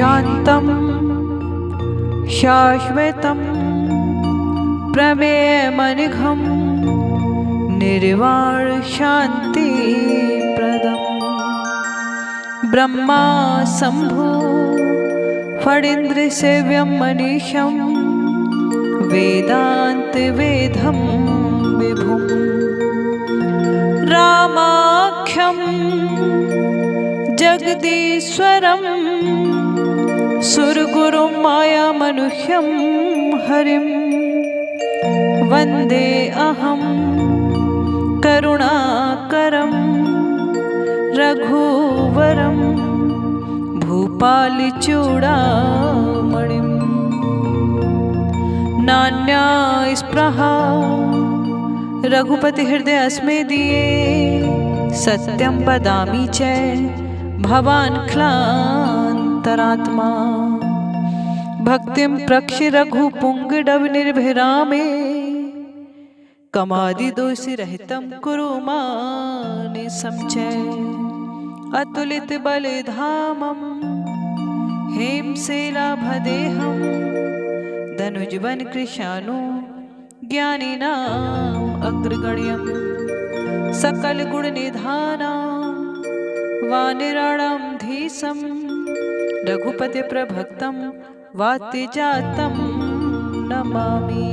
शान्तं शाश्वतं प्रमेयमनिघं निर्वाण शान्तिप्रदम् ब्रह्मा शम्भु फणीन्द्रसेव्यं मनीषं वेदान्तवेदं विभुं रामाख्यं जगदीश्वरं सुरगुरुं मायामनुष्यं हरिं वन्दे अहं करुणाकरं रघुवरं भूपालचूडामणिं नान्या स्पृहा रघुपति हृदय अस्मे दिए सत्यं वदामि च भवान् क्लान्तरात्मा भक्तिं प्रक्ष रघुपुंगव निर्भिरामे कमादिदोषि रहितं कुरु मानिसं च अतुलित बलधामं हेमशैलाभदेहं धनुजवन कृशानु ज्ञानिनाम् अग्रगण्यं सकल गुण निधानां वानिराणां धीशं रघुपति प्रभक्तं वातिजातं नमामि।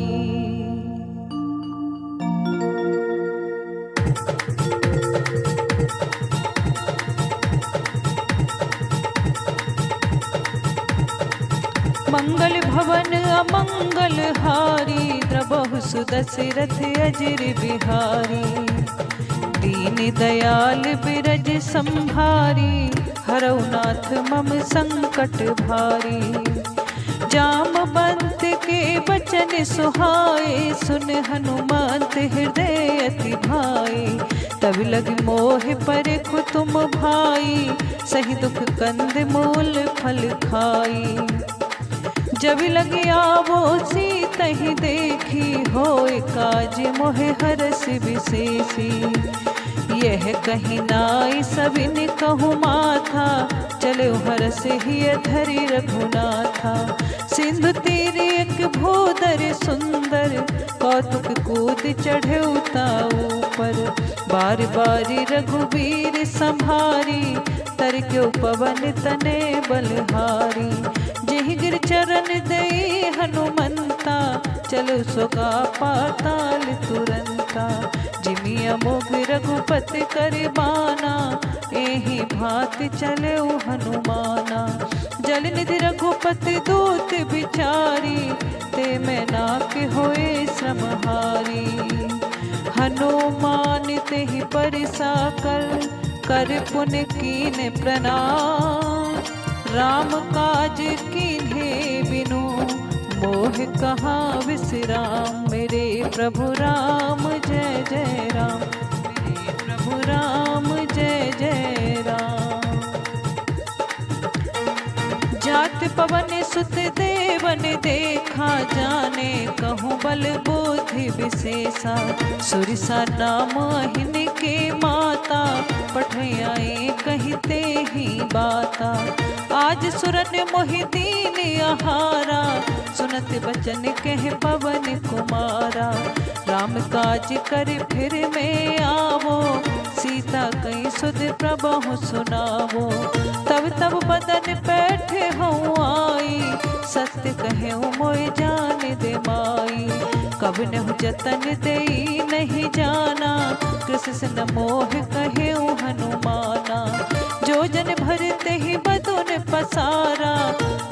मंगल भवन अमंगल हारी द्रबहु सुदशरथ अजर बिहारी दीन दयाल बिरज संभारी हरौ नाथ मम संकट भारी जामवंत के बचन सुहाए सुन हनुमंत हृदय अति भाई तब लग मोह पर तुम भाई सही दुख कंद मूल फल खाई जब लगी आवो सीतहि देखी होय काज मोहे हरस विशेषी यह कहीं नाई सबिन कहूँ माथा चलो हरस ही धरि रघुनाथा सिंधु तीर एक भूधर सुंदर कौतुक कूद चढ़े उताऊ पर बार बारी रघुवीर संभारी तर क्यों पवन तने बलहारी जहि गिर चरण दे हनुमंता चलो सोगा पाताल तुरंता जिमिया मोग रघुपति कर बाना एहि भांति चले हनुमाना जल निधि रघुपति दूत बिचारी ते मैं नाक होए श्रमहारी हनुमान ते ही परिसा कर पुण्य कीने प्रणाम राम काज कीन्हे बिनु मोह कहाँ विश्राम मेरे प्रभु राम जय जय राम मेरे प्रभु राम जय जय राम जात पवन सुत देवन देखा जाने कहूँ बल बुद्धि विशेषा सुरसा नाम अहिन के माता पठयाए कहते ही बाता आज सुरन मोहि दीन आहारा सुनत बचन कह पवन कुमारा राम काज कर फिर में आवो सीता कई सुध प्रभु सुनावो तब तब बदन बैठे हूँ आई सत्य कहे मोय जान दे माई कब नहु जतन दे नहीं जाना कृष्ण मोह कहे हनुमाना जो जन भरते ही बदन पसारा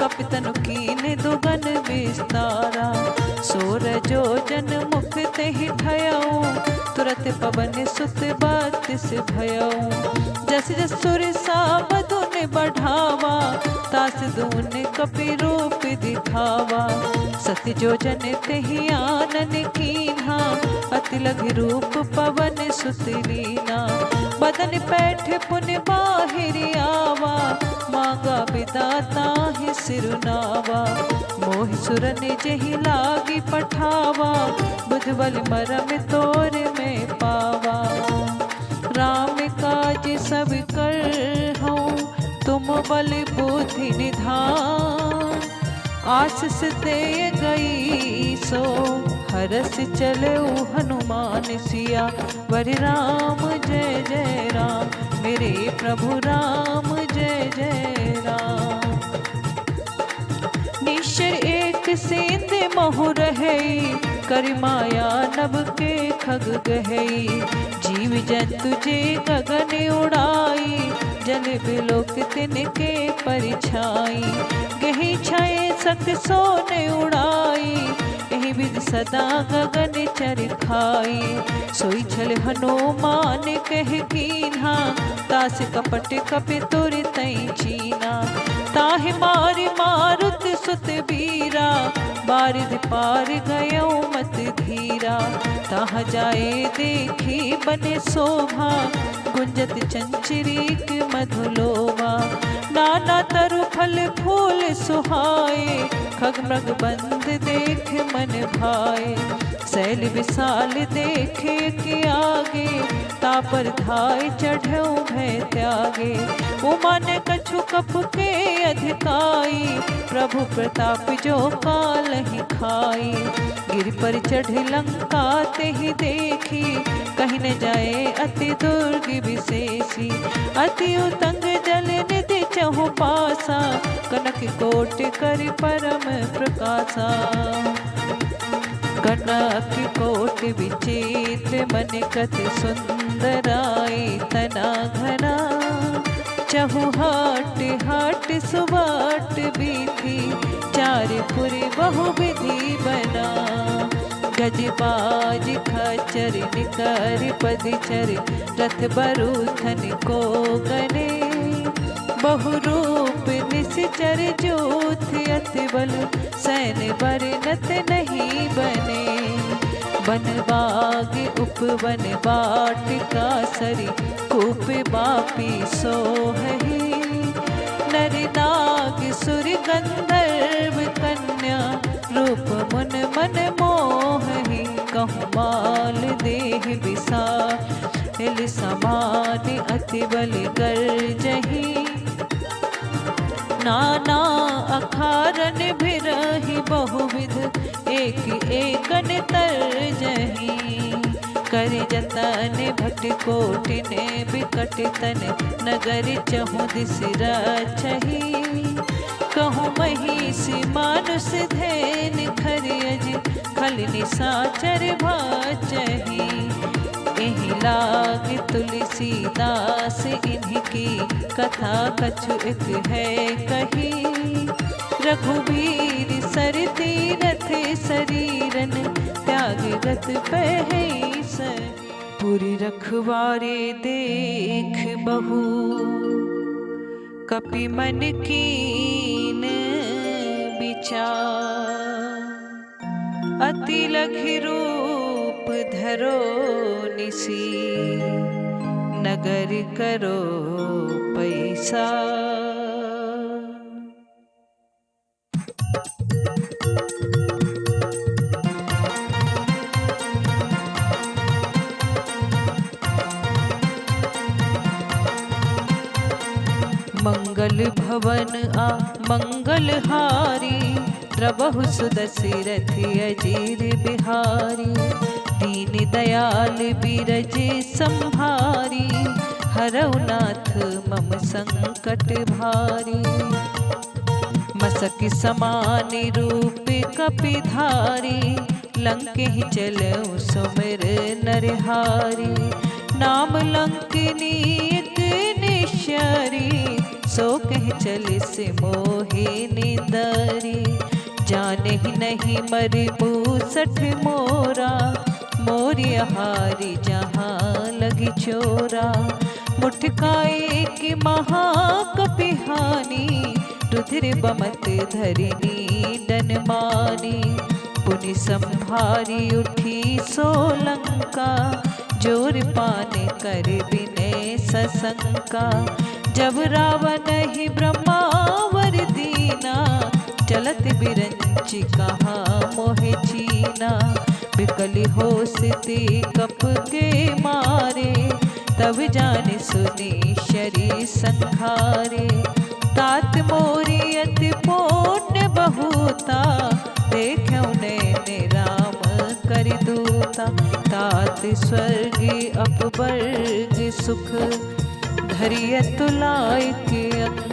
कपितनु कीन दुगन विस्तारा सोर जो जन मुख ते ही ठयऊ तुरत पवन सुत बत्तिस भयऊ जस जस सुरसा बदन बढ़ावा तास दून कपि रूप दिखावा सत्य जो जन ते ही आनन कीन्हा अति लघु रूप पवन सुत लीना बदन पैठ पुन बाहिर आवा मांगा विदाता ही सिरुनावा मोह सुरन जहि लागी पठावा बुध बल मरम तोर में पावा राम काज सब कर हूँ तुम बल बुद्धि निधान, आशीष दे गई सो हरस चले हनुमान सिया वर राम जय जय राम, मेरे प्रभु राम जय जय राम। निश्चर एक सेंध मोह रहई, कर माया नभ के खग गहई, जीव जंतु जे गगन उड़ाई, जल बिलोक तिनके परिछाई, गही छाए सक सोन उड़ाई, एहि विधि सदा गगन चर खाई, सोई छल हनुमान कह कीन्हा, तास कपट कपि तुर तई चीना, ताहि मार मारुत सुत बीरा, बारिध पार गयो मत धीरा, ताह जाए देखी बने शोभा, गुंजत चंचरीक मधुलोमा, नाना तरु फल फूल सुहाए, खग मृग बंद देख मन भाए, शैल विशाल देखे के आगे, तापर धाय चढ़ो भय त्यागे, उमन कछु कप के अधिकाई, प्रभु प्रताप जो काल ही खाई, गिर पर चढ़ लंका ते ही देखी, कहीं न जाए अति दुर्ग विशेषी, अति उतंग जल निधि चहु पासा, कनक कोट कर परम प्रकाशा, कनक कोट विचित्र मन कत सुंदराई, तना घना चहु हाट हाट सुबाट बीथी, चार पुरी बहु विधि बना, गजबाज खचर निकर पदचर, रथ बरूथन को गने, बहुरूप निश्चर जोथ अति बल, सैन बरनत नहीं बने, बन बाग उपवन बाटिका सरी, कूप बापी सोहही, नर नाग सुर गंधर्व कन्या, रूप मुन मन मोहही, कहूँ माल देह विसाल समान अति बल गर्जही, नाना अखारन भिरहि बहुविध, एक एकन तरजही, कर जतन भट कोटिने बिकट तन, नगर चहु दिस रचही, कहूँ महिषी मानुष धैन खरियज, खल निसाचर भाचही, एहि लाग तुलसीदास इनकी, कथा कछु एक है कही, रघुवीर सर तीरथ शरीरन, त्याग गत पहै सही, पुरी रखवारे देख बहु, कपि मन कीन विचार, अति लघि रूप धरो निसी, नगर करो पैसा। मंगल भवन आ मंगल हारी, प्रभु सुदशरथ अजीर बिहारी, दीन दयाल बिरज संभारी, हरऊ नाथ मम संकट भारी, मसक समान रूप कपिधारी, लंकेहि चलऊ सुमिर नरहारी, नाम लंकिनी एक निश्चरी, सो कह चल से मोहे निंदरी, जाने नहीं मरि मूसठ मोरा, मोरी हारी जहाँ लगी चोरा, मुठकाए की महाकपिहानी, रुधिर बमत धरिनी डन मानी, पुनि संभारी उठी सोलंका, जोर पाने कर बिने सशंका, जब रावण ही ब्रह्मावर दीना, चलत बिरंची कहाँ मोहे चीना, बिकल हो स्थिति कप के मारे, तब जान सुनी शरी संखारे। तात मोरी अति पुण्य बहुता, देखो नैने राम कर दूता। तात स्वर्गी अपवर्ग सुख, धरिय तुलाय के अंग।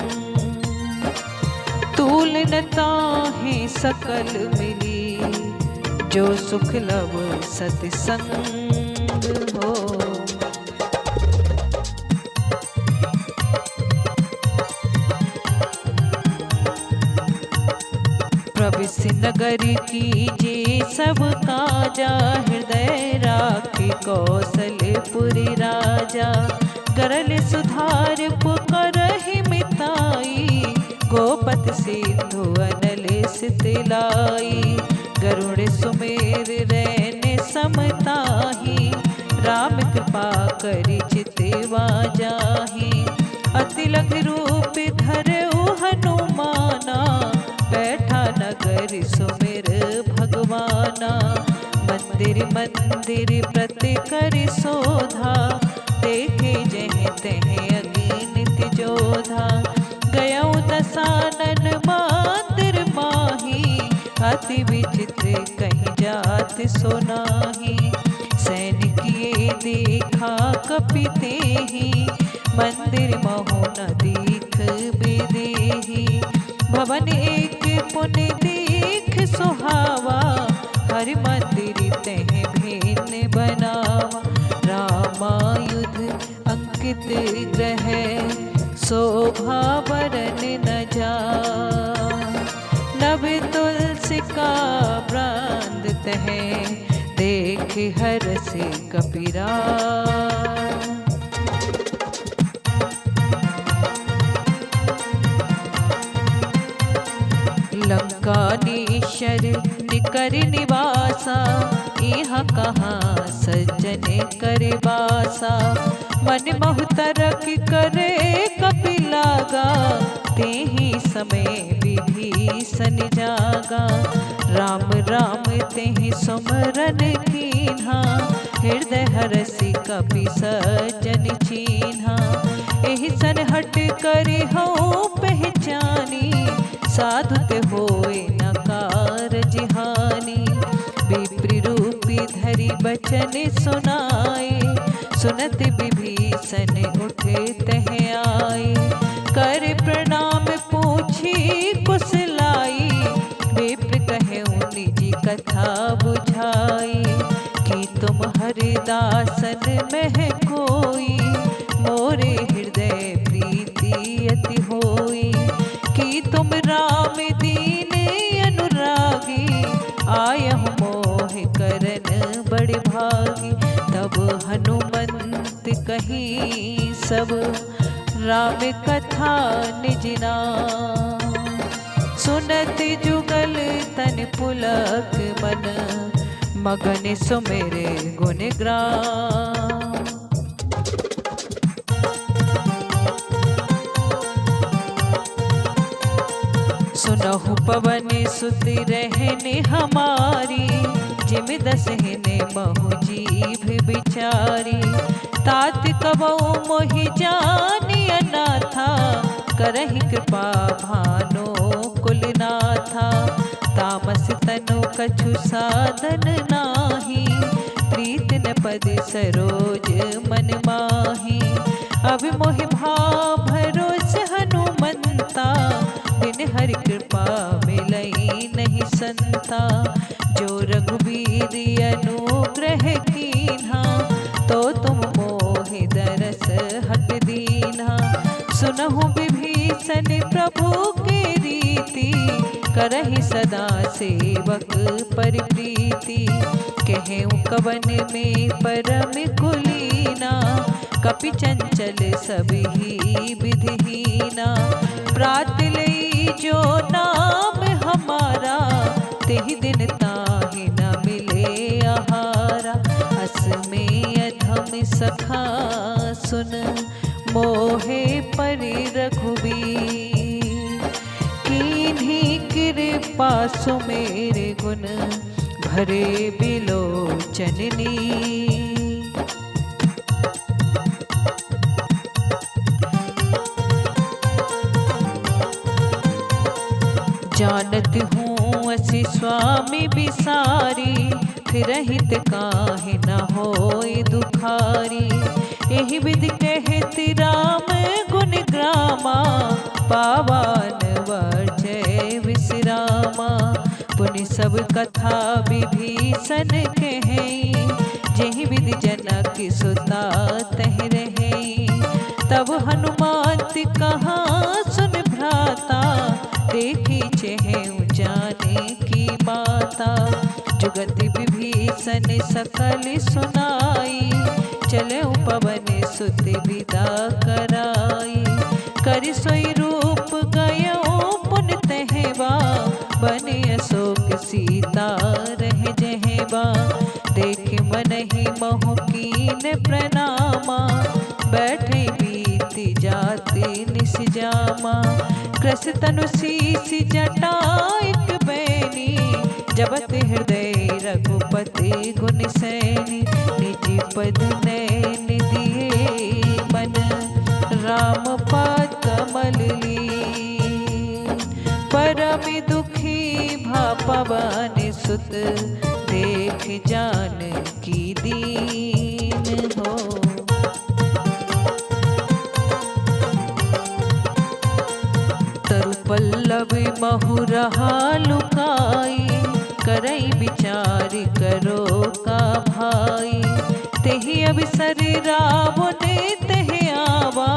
तूल न ताहि सकल मिली, जो सुख लब सत्संग हो। प्रविश नगर कीजे सब काजा, हृदय राखी कौशलपुरी राजा। गरल सुधार पुकारहि मिताई, गोपत सिंधु अनल सितलाई। गरुड़ सुमेर रैन समताही, राम कृपा करि चितवा जाही। अति लघु रूप धरऊ हनुमाना, बैठा नगर सुमिर भगवाना। मंदिर मंदिर प्रति कर शोधा, देखे जह तह अगीनित जोधा। गयऊ दसानन मंदिर माही, अति विचित्र कहीं जात सोनाही। सैनिकिए देखा कपिते ही, मंदिर महो न दीख विदेही। भवन एक पुण्य दीख सुहावा, हर मंदिर तह भिन्न बनावा। रामायुध अंकित ग्रह, शोभा बरन न जा। नभ तुलसी का ब्रांद तह, देख हरस कपिरा। लंका नीशर निकर निवासा, यहाँ कहाँ सज्जन कर बासा। मन महु तरक करे कपिलागा, तेहि समय विभीषण जागा। राम राम तेहि सुमरन कीन्हा, हृदय हरसि कपि सज्जन चीन्हा। एहि सन हट करि हऊँ पहचानी, साधु ते होए न कारज हानि। विप्र रूपी धरि बचन सुनाए, सुनत विभीषण उठे तह आए। कर प्रणाम पूछी कुशलाई, विप्र कहेऊ निजी कथा बुझाई। कि तुम हरिदासन में कोई, मोरे हृदय प्रीति अति होई। कि तुम राम दीन अनुरागी, आयहु मोह करन बड़े भागी। तब हनुमंत कहीं सब, राम कथा निज नाम। सुनत जुगल तन पुलक मन, मगन सुमेरे गुण ग्राम। सुनहु पवन सुत रहने हमारी, जिम दसहिने महु जीभ बिचारी। तात कबऊ मोहि जानि अनाथा, करहि कृपा भानो कुलनाथा। तामस तनु कछु साधन नाही, प्रीत न पद सरोज मन माही। अब मोहि भाव भरोस हनुमंता, बिन हरि कृपा मिलई नहीं संता। जो रघुबीर अनुग्रह कीन्हा, तो तुम मोहि दरस हट दीन्हा। सुनहु विभीषण प्रभु के रीति, करहि सदा सेवक पर प्रीति। कहेऊ कवन में परम कुलीना, कपि चंचल सबही विधिहीना। प्रात लई जो नाम हमारा, तेहि दिन ताहि न मिले आहारा। अस में अधम सखा सुन, मोहे परि रघुबीर। कीन्ही कृपा सुमेर गुण, भरे बिलोचन नीर। जानत हूँ असि स्वामी बिसारी, फिर हित काहे न होय दुखारी। एहि विधि कहत राम गुण ग्रामा, पावन वर्जय विश्रामा। पुनि सब कथा विभीषण कहई, जेहि विधि जनक सुता तह रहई। तब हनुमत कहाँ सुन भ्राता, देखी चेहु जाने की माता। जुगति विभीषण सकल सुनाई, चले पवन सुत विदा कराई। करि सोई रूप गयो पुन तहवा, बने अशोक सीता रह जहवा। देख मनहि मोह कीन प्रणामा, बैठे बीति जाति निस जामा। कृष तनु शीस जटाइक बैनी, जबत हृदय रघुपति गुण सैनी। निज पद नैन दिए मन, राम पद कमल लीन। परम दुखी भा पवन सुत, देख जानकी दीन हो। तरु पल्लव महु रहा लुकाई, करई विचार करो का भाई। तेहि अवसर रावण तह आवा,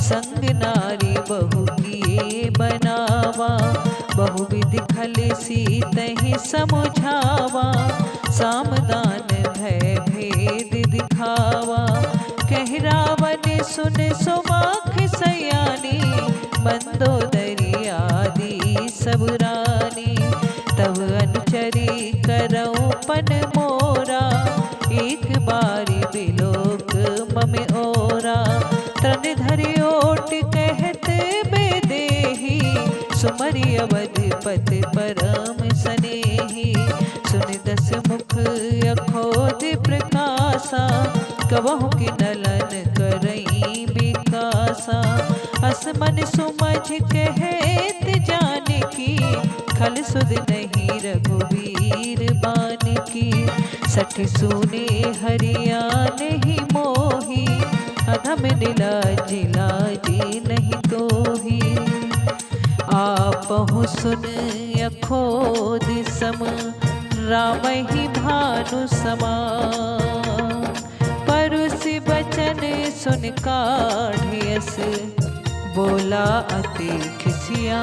संग नारी बहु किए बनावा। बहुविधि खल सीतहि समुझावा, सामदान भय भेद दिखावा। कह रावण सुन सुमाख सयानी, मंदोदरी आदि सब रानी। तब अनुचरी करऊं पन मोरा, एक बारी बिलोक मम ओरा। तन धरि ओट कहत बेदेही, सुमरि अवधपति परम सनेही। सुन दस मुख अखोद प्रकाशा, कबहु कि नलन करई बिकासा। असमन सुमझ कहत जानकी, खल सुध नहीं रघुवीर बानकी। सठ सूने हरिया नहीं मोही, अधम नीलाज लाजी नहीं तोही। आपहु सुन अखोद सम, राम ही भानु समान। परुषि बचन सुन काढ़ियस, बोला अति खिसिया।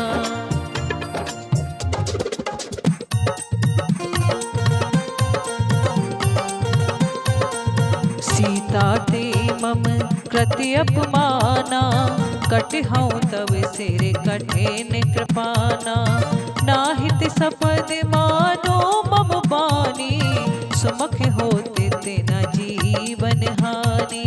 सीता ते मम कृति अपमाना, कटहऊँ तब सिर कठिन कृपाना। नाहित सपद मानो मम बानी, सुमख होते तेना जीवन हानि।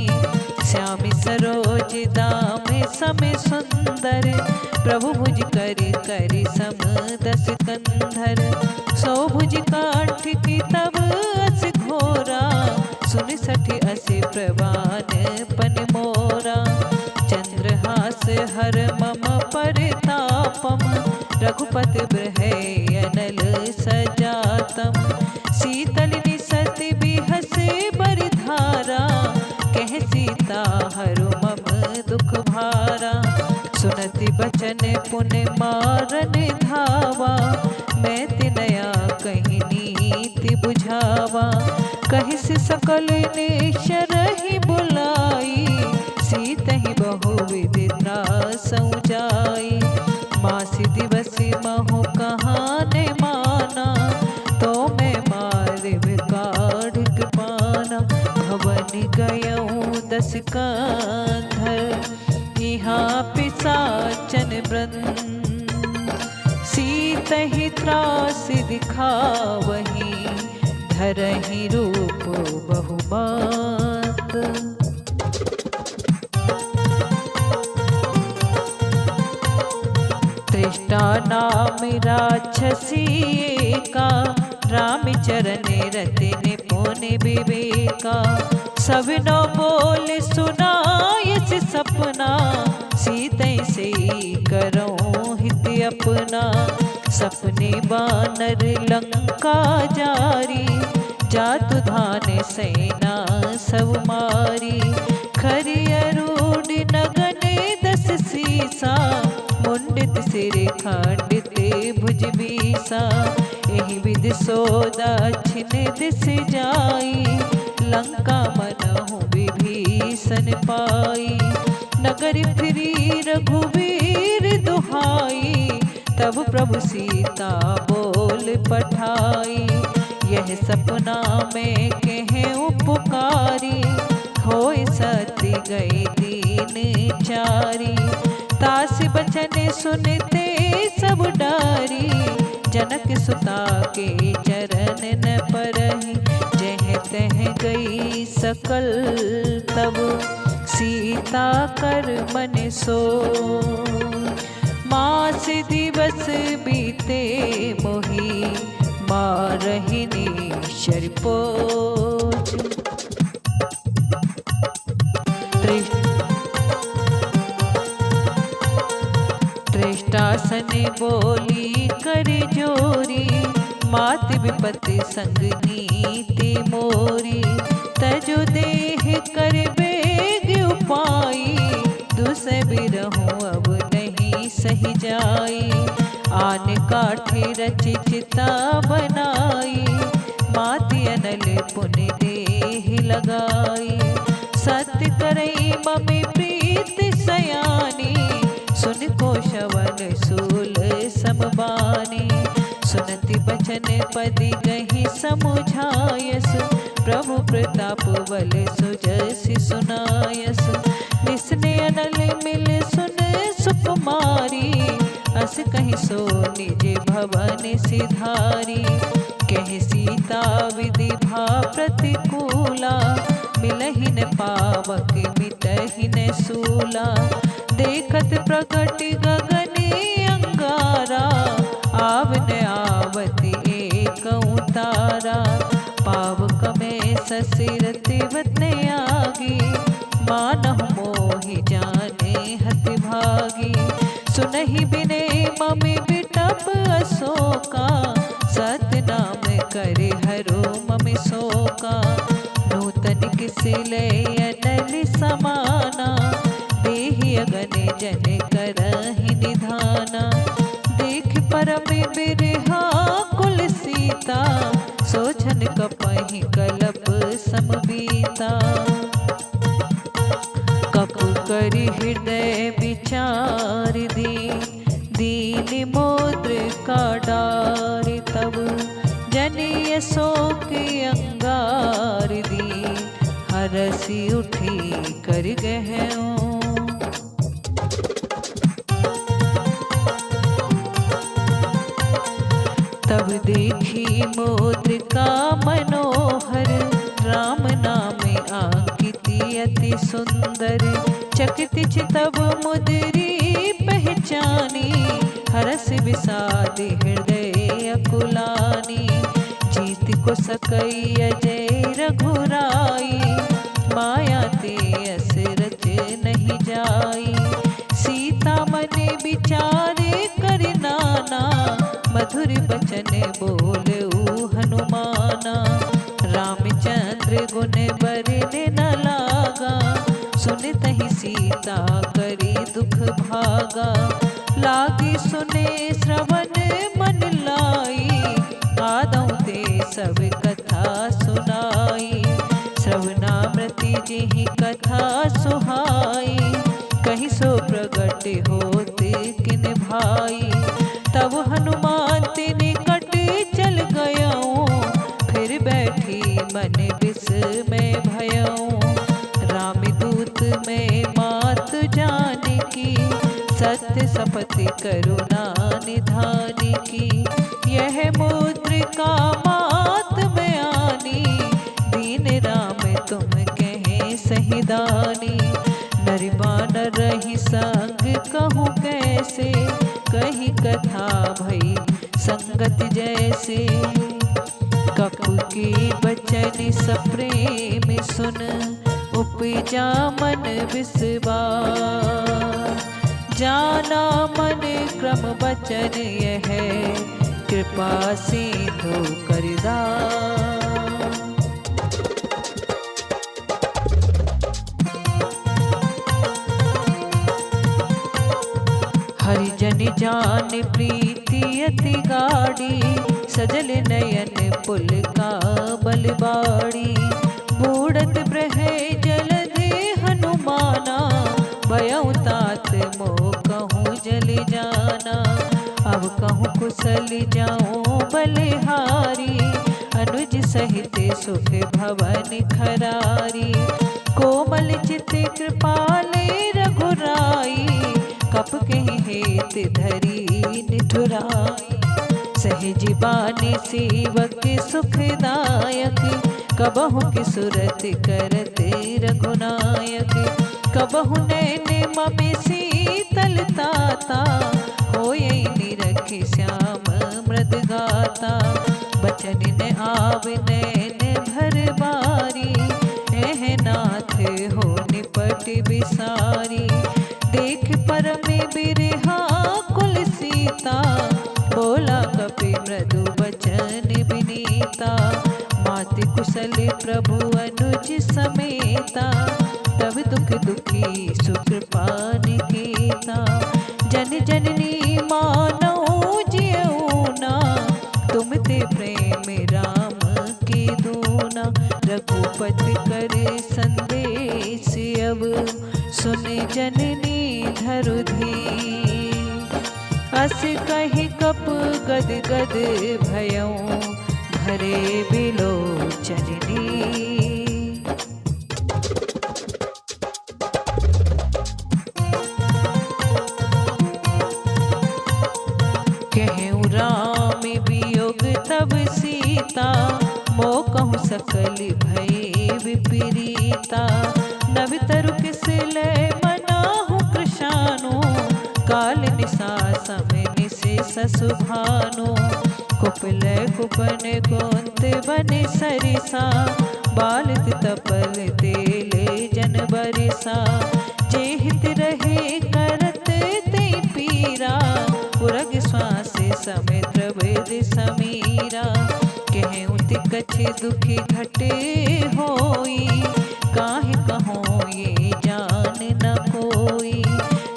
श्याम सरोज दाम सम सुंदर, प्रभु भुज करि करि सम दस कंधर। सो भुज काठ की तब अस घोरा, सुन सठ अस प्रवान पन मोरा। चंद्रहास हर मम परितापम, रघुपति बृहै अनल सजातम। शीतल निसत बिहस बरधारा, कह सीता हरु मम दुख भारा। सुनति बचन पुन मारन धावा, मैं तिनया कहीं नीति बुझावा। कहिस सकल नेशर ही बुलाई, सीतहि बहुविधि त्रासउ जाई। मासी दिवसी महु कहाने माना, तो मैं मारिब काढ़िक पाना। भवन गयऊँ दस कंधर, यहाँ पिशाचन वृंद। सीतहि त्रास दिखावहीं, धरहि रूप बहुमात। त्रिष्टा नाम राक्षसी एका, राम चरण रतिन पुन विवेका। सब न बोल सुनायस सपना, सीतै से करऊँ हित अपना। सपने बानर लंका जारी, जातु धान सेना सब मारी। खरियरूढ़ नगने 10 सीसा, मुंडित सिर खंडित भुज बीसा। एहि विधि सोदा छिन दिस जाई, लंका मनहु विभीषण पाई। नगर फिरी रघुवीर दुहाई, तब प्रभु सीता बोल पठाई। यह सपना में कहे उपकारी, होय सती गई दीन चारी। तास बचन सुनते सब डारी, जनक सुता के चरण न परहि। जह तह गई सकल तब, सीता कर मन सो। मास दिवस बीते मोही, मारहिनी शरपोच। त्रिष्टासन बोली कर जोरी, मात विपत्ति संग नीति मोरी। तजो देह कर बेग उपाई, दुसह बिरहूं अब नहीं सही जाई। आन काठे रचि चिता बनाई, माति अनल पुन देहि लगाई। सत्य करई ममि प्रीत सयानी, सुन को श्रवण सूल समबानी। सुनति बचन पदि गहि समुझायस, प्रभु प्रताप बल सुजसि सुनायस। निसने अनल मिल सुन सुकुमारी, अस कहि सो निज भवन सिधारी। कह सीता विधि भा प्रतिकूला, मिलहि न पावक मिटहि न सूला। देखत प्रगट गगन अंगारा, आवन आवति एकउ तारा। पावक में ससिरतिवत आगी, मानहु मोहि जाने हति भागी। सुनहि बिने ममि बिटप अशोका, सतनाम करे हरो ममि शोका। नूतन किसिले अनल समाना, देहि अगन जन करहि निधाना। देख परम बिरहा कुल सीता, सोचन कपहि कलप समबीता। कप करि हृदय विचार दीन मोद्र का डार। तब जनिय शोक अंगार दी, हरसि उठी कर गहओ। तब देखी मोद्र का मनोहर, राम नाम आंकिति अति सुंदर। चकित तब मुद्री पहचानी, हरस विषाद हृदय अकुलानी। जीत को सकई अजय रघुराई, माया ते अस रच नहीं जाई। सीता मन विचारे कर नाना, मधुर बचन बोलऊ हनुमाना। रामचंद्र गुण बरन न लागा, सुनतहि सीता करी दुख भागा। लागी सुने श्रवण मन लाई, आदौ ते सब कथा सुनाई। श्रवणामृति जिहि कथा सुहाई, कहि सो प्रगट होत किन भाई। तब हनुमान निकट चल गयऊँ, फिर बैठी मन विस्मय भयऊँ। रामदूत में मात जानकी, सत्य सपति करुणा निधान की। यह मुद्रिका मात बयानी, दीन राम तुम कहे सही दानी। नरबान रही संग कहूँ कैसे, कही कथा भई संगत जैसे। कप की बचन सप्रेम सुन, उपजा मन विश्वास। जाना मन परम बचन यह कृपा सिंधु करदार। हरिजन जान प्रीति अति गाड़ी, सजल नयन पुल का बलबाड़ी। बूढ़त ब्रह जलधि हनुमाना, भयउ तात मोह कहूँ जल जाना। अब कहूँ कुशल जाऊँ बलिहारी, अनुज सहित सुख भवन खरारी। कोमल चित कृपाल रघुराई, कप के हेत धरी निठुराई। सहज बानी सेवक सुखदायक, कबहु की सुरत करत रघुनायक। कबहु नैन ममि शीतल ताता, होय निरख श्याम मृद गाता। बचन न आव नैन भर बारी, एह नाथ हो निपट बिसारी। देख परम बिरहा कुल सीता, बोला कपि मृदु बचन विनीता। माति कुशल प्रभु अनुज समेता, तब दुख दुखी सुकृपा निकेता। जन जननी मानौ जियऊना, तुम ते प्रेम राम की दूना। रघुपति कर संदेश अब, सुन जननी धरु धीर। अस कहि कप गद गद भयउ, भरे बिलोचन नीर। कहूँ राम वियोग तब सीता, मोह कहूँ सकल भय विपरीता। नव तरु किस लय मनाहु कृशानु, काल निशा समय निशेष सुभानु। कुपल कुपन कुंत बन सरिसा, बालित तपल तेल जन बरिसा। जे हित रहे करत ते पीरा, उरग श्वास समिद्र वेद समीरा। कहूँ तिकछ दुखी घटे होई, काहे कहो ये जान न कोई।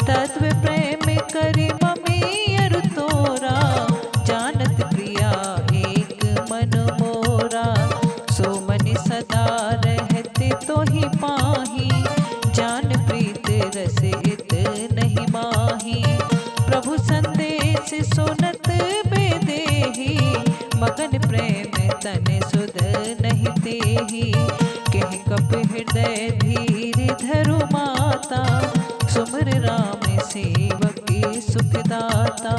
तत्व प्रेम करि ममि अरु तोरा, जानत प्रिया एक मन मोरा। सो मन सदा रहते तो ही पाही, जान प्रीत रस इत नहीं माही। प्रभु संदेश सुनत बेदेही, मगन प्रेम तन सुध नहीं तेही। कह कप हृदय धीर धरु माता, सुमर राम सेवकी सुखदाता।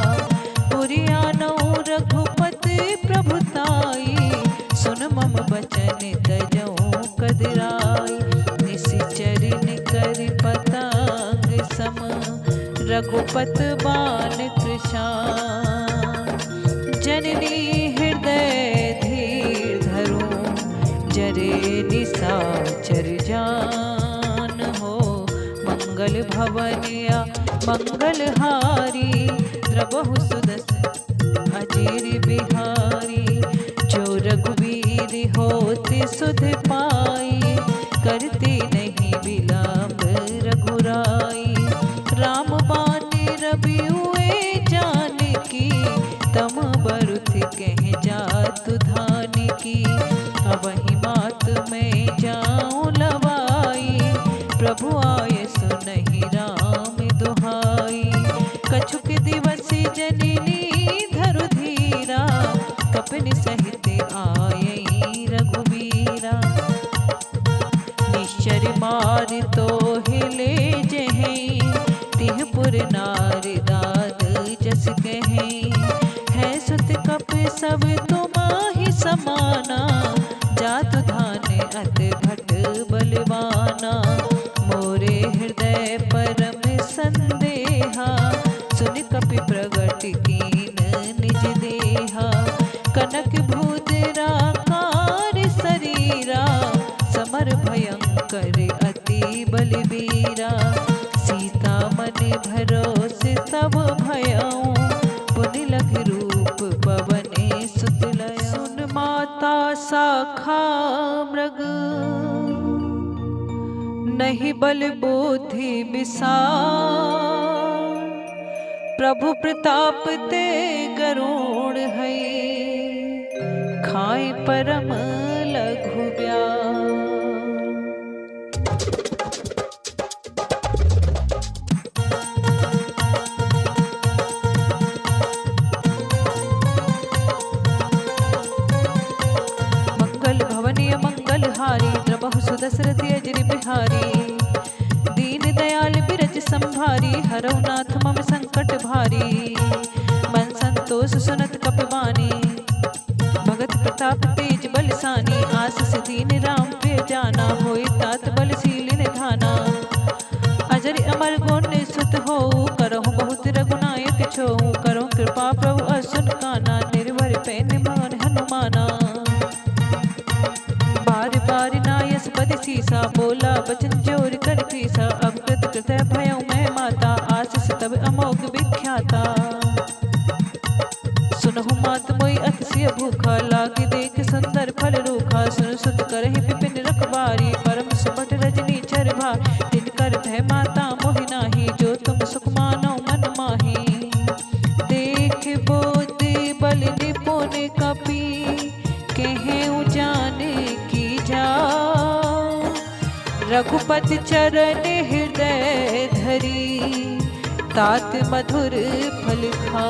पुरियानौ रघुपति प्रभुताई, सुन मम बचन तजऊँ कदराई। निशिचरिन कर पतंग सम, रघुपत बान कृशान। जननी हृदय धीर धरू, जरे निशाचर जान हो। मंगल भवनिया मंगलहारी, द्रबहु सुदस अजीर बिहारी। जो रघुवीर होते सुध पाई, करती नहीं विलंब रघुराई। राम बानी रवि हुए जानकी, तम बरुथ कह जातु धान की। अबहि मात में जाऊँ लवाई, प्रभु आये सुनहि राम दुहाई। कछुक दिवस जननी धरु धीरा, कपिन सहित आये रघुवीरा। निश्चर मार तो हिले जहीं, तिह पुर नार दाद जस कहीं। है सुत कप सब तुमाहि समाना, जातु धान अत भट बलवाना। मोरे हृदय परम संदेहा, सुन कपि प्रगट कीन निज देहा। कनक भूधराकार शरीरा, समर भयंकर अति बलबीरा। सीता मन भरोसे तब भयऊँ, नहीं बल बुद्धि विसार, प्रभु प्रताप ते गरुड़ है, खाए परम लघु ब्याह। मंगल भवनीय मंगल हारी, द्रबहु सुदशरथ अजर बिहारी, दीन दयाल बिरज संभारी, हरौ नाथ मम संकट भारी, मन संतोष सुनत कपिवानी, भगत प्रताप तेज बलसानी, आशीष दीन राम पे जाना, होय तात बलशील निधाना, अजर अमर गुण सुत हो, करहु बहुत रघुनायक छो, करहु कृपा प्रभु असुन काना, निर्भर पैन मान हनुमाना, बार बार नायस पद सीसा, बोला बचन जोर कर पीसा, अब कृत कृत भयउ मैं माता, आशीष तब अमोघ विख्याता, सुनहु मात मोई अतिशय भूखा, लागे देख सुंदर फल रूखा, सुन सुत करहि विपिन रखवारी, परम सुबट रजनी चरभा, तिनकर भय माता मोहि नाही, जो तुम सुख मानो मन माही, देख बोध बल निपुण कपि, केहु जाने की जा, रघुपति चरण हृदय धरी, तात मधुर फल खा।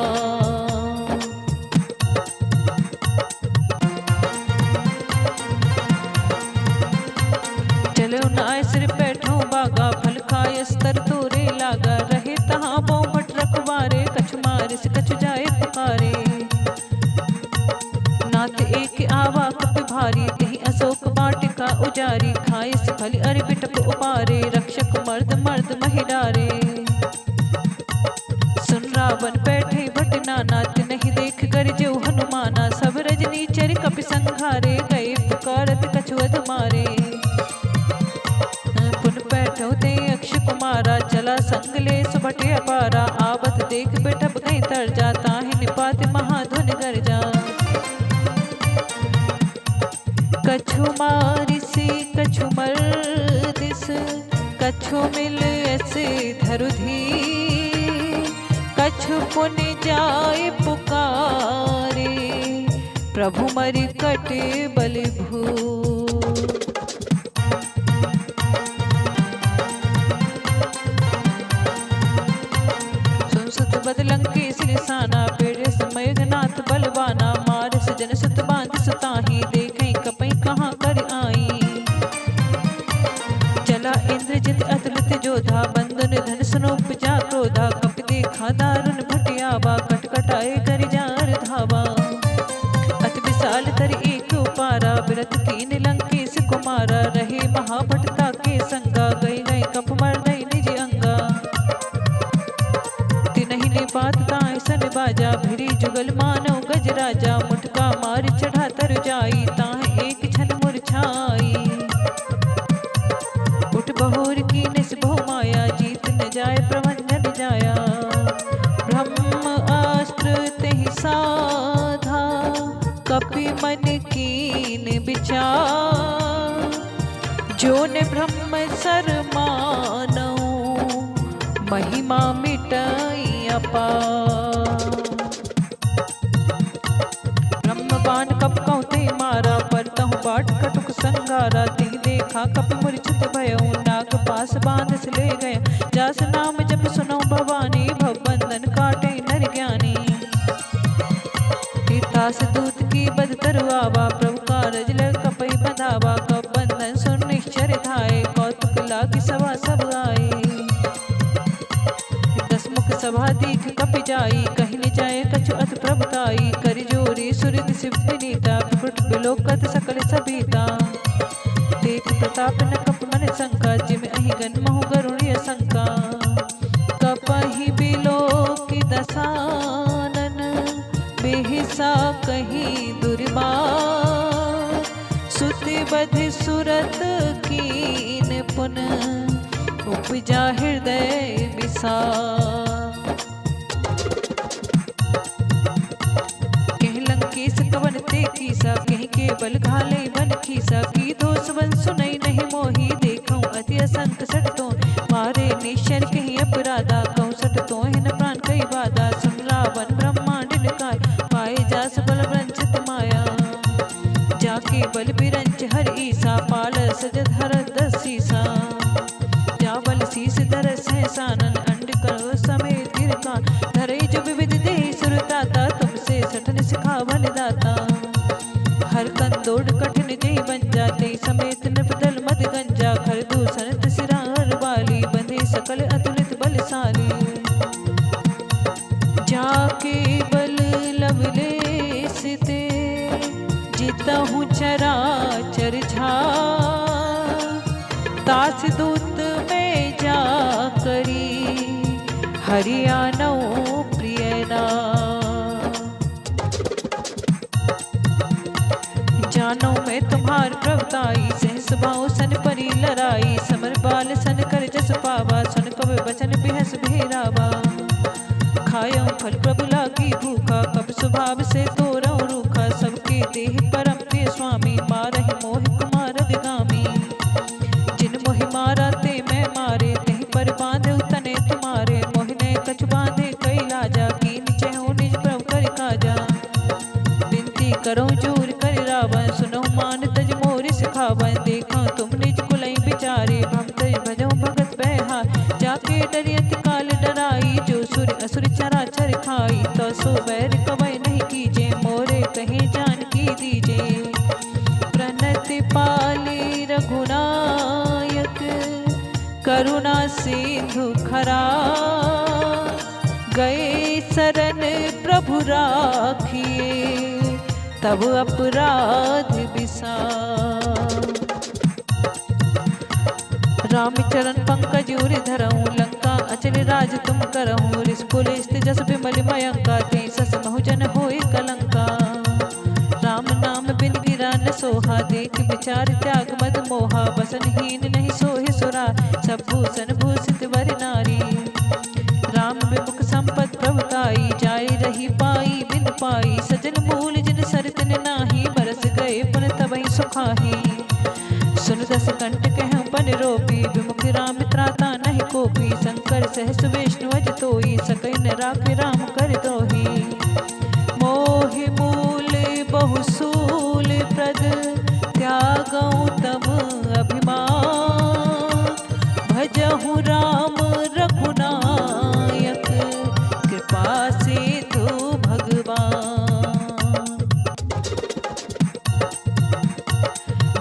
चलो नाय सिर बैठो बागा, फल खाय स्तर तोरे लागा, रहे तहाँ बहुमट रखवारे, कछु मारिस कछु जाए पुकारे, नाथ एक आवा कपि भारी, तेहि अशोक वाटिका उजारी, खायस फल अरि बिटप उपारे, रक्षक मर्द मर्द महिडारे, सुन रावण बैठे भट नाना, तिनहि देख कर जो हनुमाना, सब रजनी चर कपि संघारे, गए पुकारत कछु अधमारे, पुन बैठो ते अक्ष कुमारा, चला संग ले सुबटे अपारा, आवत देख बैठब गई तरजा, ताहि निपात महाधुन गरजा, कछु मारिसी कछु मर्दिस, कछु मिल ऐसे धरुधी, कछु पुण्य जाय पुकारे, प्रभु मरि कटे बल भू, सुन सुत बदलंके सिरसाना, पेड़े समय नाथ बलवाना, मार सजन सुत बांध सुताही, देखई कपई कहाँ कर आई, चला इंद्रजित अतुलित जोधा, बंधन धन सुनोपजा क्रोधा, कपि देखा दारुण भटियावा, कटकटाए कर जार धावा, अति विशाल तर एक उपारा, विरत कीन लंकेश कुमारा, रहे महाभटता के संगा, गई गई कप मर गई निज अंगा, तिनहि ने बात ताय सन बाजा, भिरी जुगल मानो गज राजा, मुटका मार चढ़ा तर जाई, ताह एक छन मुरझाई, उठ बहोर की निस बहु माया, जीत न जाय प्रबंधन जाया, ब्रह्म अस्त्र तेहि साधा, कपि मन कीन विचार, जो ने ब्रह्म सर मानौ, महिमा मिटाई अपार, ब्रह्म बाण कप कहते मारा, पर तहु बाट कटुक संगारा, तिहि देखा कप मूर्छित भयउ, नाग पास बांधस ले गया, जास नाम जप सुनौ भवानी, भवबंधन काटे नर ज्ञानी, तीतास दूत की बद तरुआवा, प्रभु कारज लग कपई बंधावा, कप बंधन सुन निश्चर धाये, कौतुक लागी सभा सब आए, दसमुख सभा दीख कपि जाई, कहीं न जाए कछु अथ प्रभुताई, कर जोरी सुरति शिव विनीता, प्रकट बिलोकत सकल सबीता, देख प्रताप न कप मन शंका, जिम अहि गन महु गरुड़िय शंका, कपहि बिलोक दसानन, बेहिसा कहीं दुर्बार, सुति बधि सुरत कीन पुन, उपजा हृदय विसार, कह लंकेश कवन ते कीसा, कह के बल घाले बन खीसा, की दोष बन सुनई नहीं मोही, देखऊं अति असंख शर कहीं अपराधा, कहूँ सत तो हिन प्राण कई बाधा। सुन रावण ब्रह्मांड निकाय, पाए जास बल वंचित माया। जाके बल बिरंच हर ईसा, पाल सजत हर दस सीसा। जावल शीस धर सहसानन, अंड करो समेत गिरका। धरे जो विविध देहि सुरताता, तुमसे सठन सिखावन दाता। हर कंदोड़ कठिन जय बन जाते, समेत नृपदल मद गंजा। खर दूषण सिरा हर बाली, बंधे सकल अतुलित बलशाली। जाके बल लवलेश ते, जितहु चराचर झार। तास दूत में जा करी, हरियाणो प्रियना। जानो मैं तुम्हार प्रभुताई, सहस भाव सन परी लड़ाई। समर बाल सन कर जस पावा, सुन कब बचन बिहस भेरावा। खायो फल प्रभु लागी भूखा, कब स्वभाव से तोरौ रूखा। सबके देह परम प्रिय स्वामी, मारहि मोहि कुमार दिगामी। जिन मोहि मारा ते मैं मारे, तेहि पर बांधे तने तुम्हारे। मोहिने कछु बांधे कई लाजा, कीन चहु निज प्रभु कर काजा। बिनती करो जूर कर रावण, सुनो मान तज मोरि सिखावन। देखो तुम निज कुलई बिचारे, भक्त भजो भगत बहार। जाके डरियत काल डराई, जो सुर असुर चराचर खाई। तो सो बैर कवै नहीं कीजे, मोरे कहे जान की दीजे। प्रणति पाली रघुनायक, करुणा सिंधु खरा। गए शरण प्रभु राखिए, तब अपराध बिसार। राम चरण पंकज उर धरऊँ, लंका अचल राज तुम करऊँ। रिसपुल जस बिमल मयंका, ते सस बहुजन होए कलंका। राम नाम बिन गिरा न सोहा, देख विचार त्याग मद मोहा। बसनहीन नहीं सोहे सुरा, सब भूषण भूषित वर नारी। राम विमुख संपत प्रभुताई, जाय रही पाई बिन पाई। सजन मूल जिन सरतन नाही, बरस गए पुन तबहि सुखाही। सुन दस कंठ कहूँ बन रोपी, विमुख राम त्राता नहीं कोपी। शंकर सहस विष्णु अज तोई, सकई न राखे राम कर दोही। मोहि मूल बहुसूल प्रद, त्यागऊ तम अभिमान। भजहु राम रघुनायक, कृपा से तू भगवान।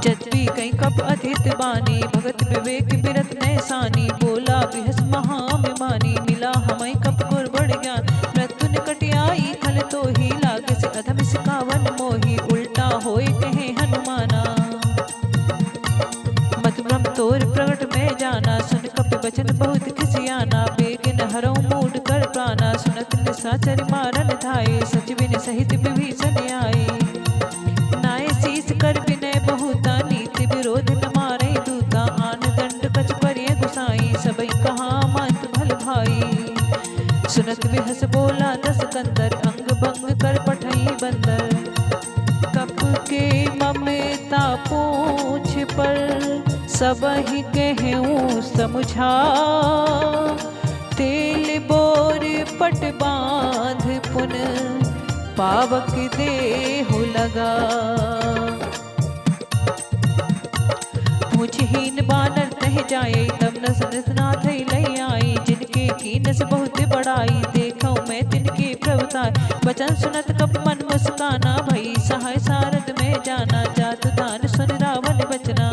जत भी कई कप अधित बानी, भगत विवेक बिरत नैसानी। बोला बिहस महाभिमानी, मिला हमई कप गुर बड़ ज्ञान। मृत्यु निकट आई खल तो ही, लागे से अधम सिखावन मोही। उल्टा होए कहे हनुमाना, मत ब्रह्म तोर प्रगट में जाना। सुन कपि बचन बहुत खिसियाना, बेगिन हरऊ मूड कर प्राणा। सुनत निशाचर मारन धाये, सचिविन सहित विभीषण आए। नाय शीस कर विनय बहुता, नीति विरोध न मारे दूता। आन दंड कछ परिय गुसाई, सबई कहा मंत भल भाई। सुनत बिहस बोला दस कंदर, अंग भंग कर पठई बंदर। कप के ममता पूछ पर, सबहि कहूँ समुझा। तेल बोर पट बांध पुन, पावक देहु लगा। पूछहीन बानर तह जाए, तब नस नाथ लई आई। जिनके कीनस बहुत बड़ाई, देखो मैं तिनके प्रभुताई। वचन सुनत कप मन मुस्काना, भई सहाय सारद में जाना। जात दान सुन रावण बचना,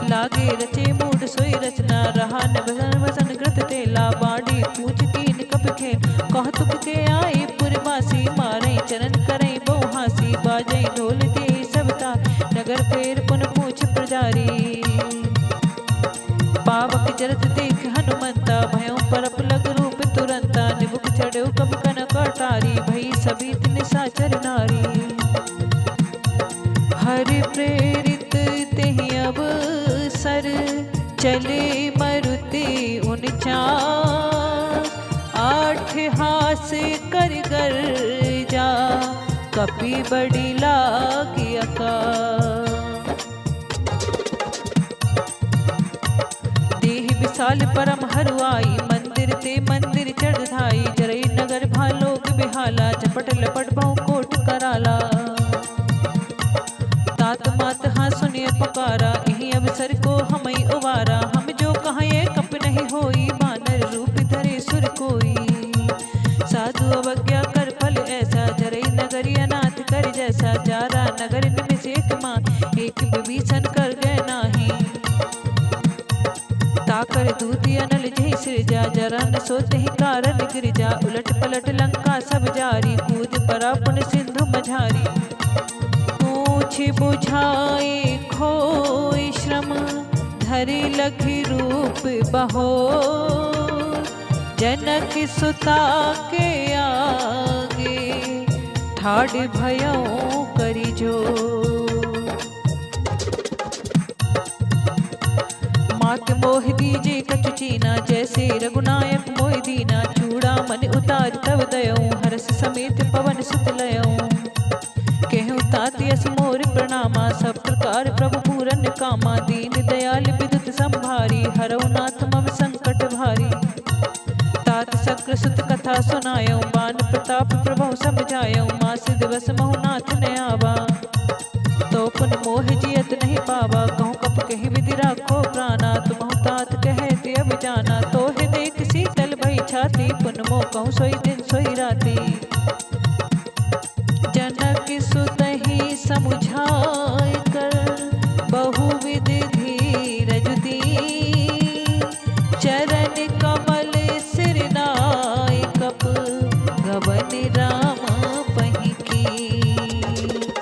लागे रचे मूड सोई रचना। रहा न वसन ग्रत तेला, बाड़ी पूछ कीन कप खेल। कौतुक के आए पुरवासी, मारे चरण करे बहुहासी। बाजे ढोल दे सबता, नगर फेर पुन पूछ प्रजारी। पावक जरत देख हनुमंता, भयों परप लग रूप तुरंता। निमुख चढ़ो कब कनक अटारी, भई सभी निशाचर नारी। हरि प्रेरित तेहि अवसर, चले मरुति उन चार। आठ हास कर गर्जा, कपि बड़ी लागी अकार। साल परम हरुआई, मंदिर ते मंदिर चढ़ाई, जरई नगर भालोग बिहाला, झपट लपट बहु कोट कराला। तात मात हाँ सुनिए पुकारा, यही अवसर को हमई उवारा, हम जो कहे कप नहीं होई, बानर रूप धरे सुर कोई। साधु अवज्ञा कर फल ऐसा, जरई नगरी अनाथ कर जैसा, जारा नगर निमिष एक माँ, एक विभीषण कर गए नाही। ताकर दूती अनल जही सृजा, जरा न सोते ही कारण गिरजा, उलट पलट लंका सब जारी, कूद परा पुन सिंधु मझारी। पूछ बुझाए खोई श्रम, धरि लखि रूप बहो, जनक सुता के आगे, ठाड़ भयउ करि जो। मात मोह दीजे कछु चीना, जैसे रघुनायक मोहि दीना, चूड़ा मन उतार तब दयऊ, हरस समेत पवन सुत लयऊ। केहू ताति अस मोर प्रणामा, सब प्रकार प्रभु पूरन कामा, दीन दयाल विदुत संभारी, हरऊ नाथ मम संकट भारी। तात सक्र सुत कथा सुनायऊ, बान प्रताप प्रभु समझायऊ, मास दिवस महु नाथ न आवा, तो पुन मोह जियत नहीं पावा, कहूँ कप कही विधि राखो प्राणा, तुमहु तात कहते अब जाना, तो है देख शीतल भई छाती, पुन मोह कहूँ सोई दिन सोई राती। जनक सुत ही समुझाय कर, बहुविध धीरज दीन, चरण कमल सिर नाय कप, गवन राम पहि कीन।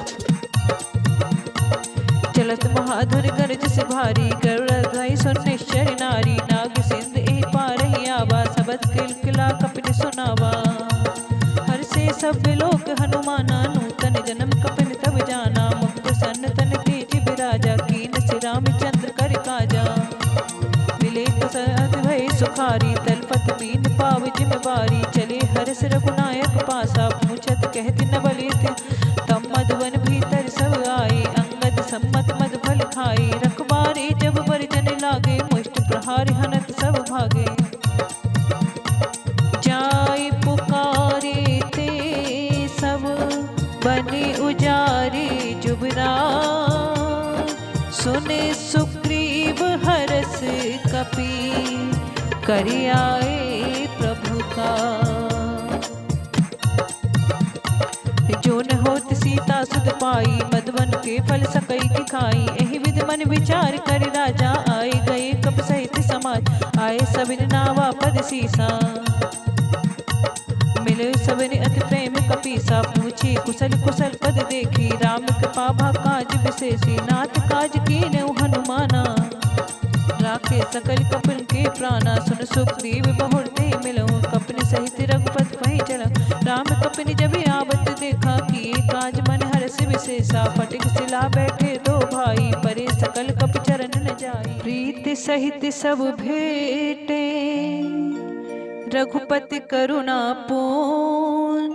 चलत महाधुर गरज से भारी, गरुड़ सुन निश्चर नारी, नाग सिंध ए पारहि आवा, सबत किलकिला कपिन सुनावा। हर से सब लोक हनुमाना, नूतन जन्म कपिन तब जाना, मुक्त सन तन तेज बिराजा, कीन से रामचंद्र कर काजा। मिले कसरत भय सुखारी, तलपत मीन पाव जिम बारी, चले हरस रघुनायक पासा, पूछत कहति न बलित, तम मधुवन भीतर सब आए, अंगद सम्मत मद फल खाए, रखबारे जब बरजन लागे, मुष्ट प्रहार हनत सब भागे। जाय पुकारे ते सब, बने उजारे जुबरा, सुने सुग्रीव हरस कपि, कर आए प्रभु का। जो न होत सीता सुध पाई, मधुवन के फल सकई की खाई, एहि विध मन विचार कर राजा, आए गए कप सहित समाज, आए सबिन नावा पद सीसा। मिले सबिन अति प्रेम कपीसा, पूछे कुशल कुशल पद देखी, राम कृपा भा काज विशेषी, नाथ काज कीन्हु हनुमाना, राखे सकल कपिन के प्राणा। सुन सुग्रीव बहुर ते मिलऊँ, कपिन सहित रघुपति पहि चलऊँ, राम कपिन जब आवत देखा, किए काज मन हरष विशेषा, फटिक सिला बैठे दो भाई, परे सकल कपि चरण न जाई। प्रीति सहित सब भेटे, रघुपति करुणा पूंज,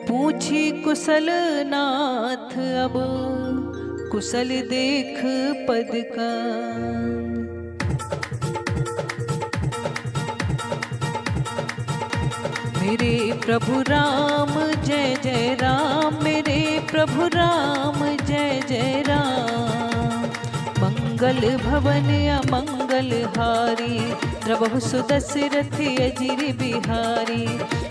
पूछी कुशल नाथ अब, कुशल देख पद का। मेरे प्रभु राम जय जय राम, मेरे प्रभु राम जय जय राम। मंगल भवन अमंगल हारी, द्रवहु सुदशरथ अजिर बिहारी।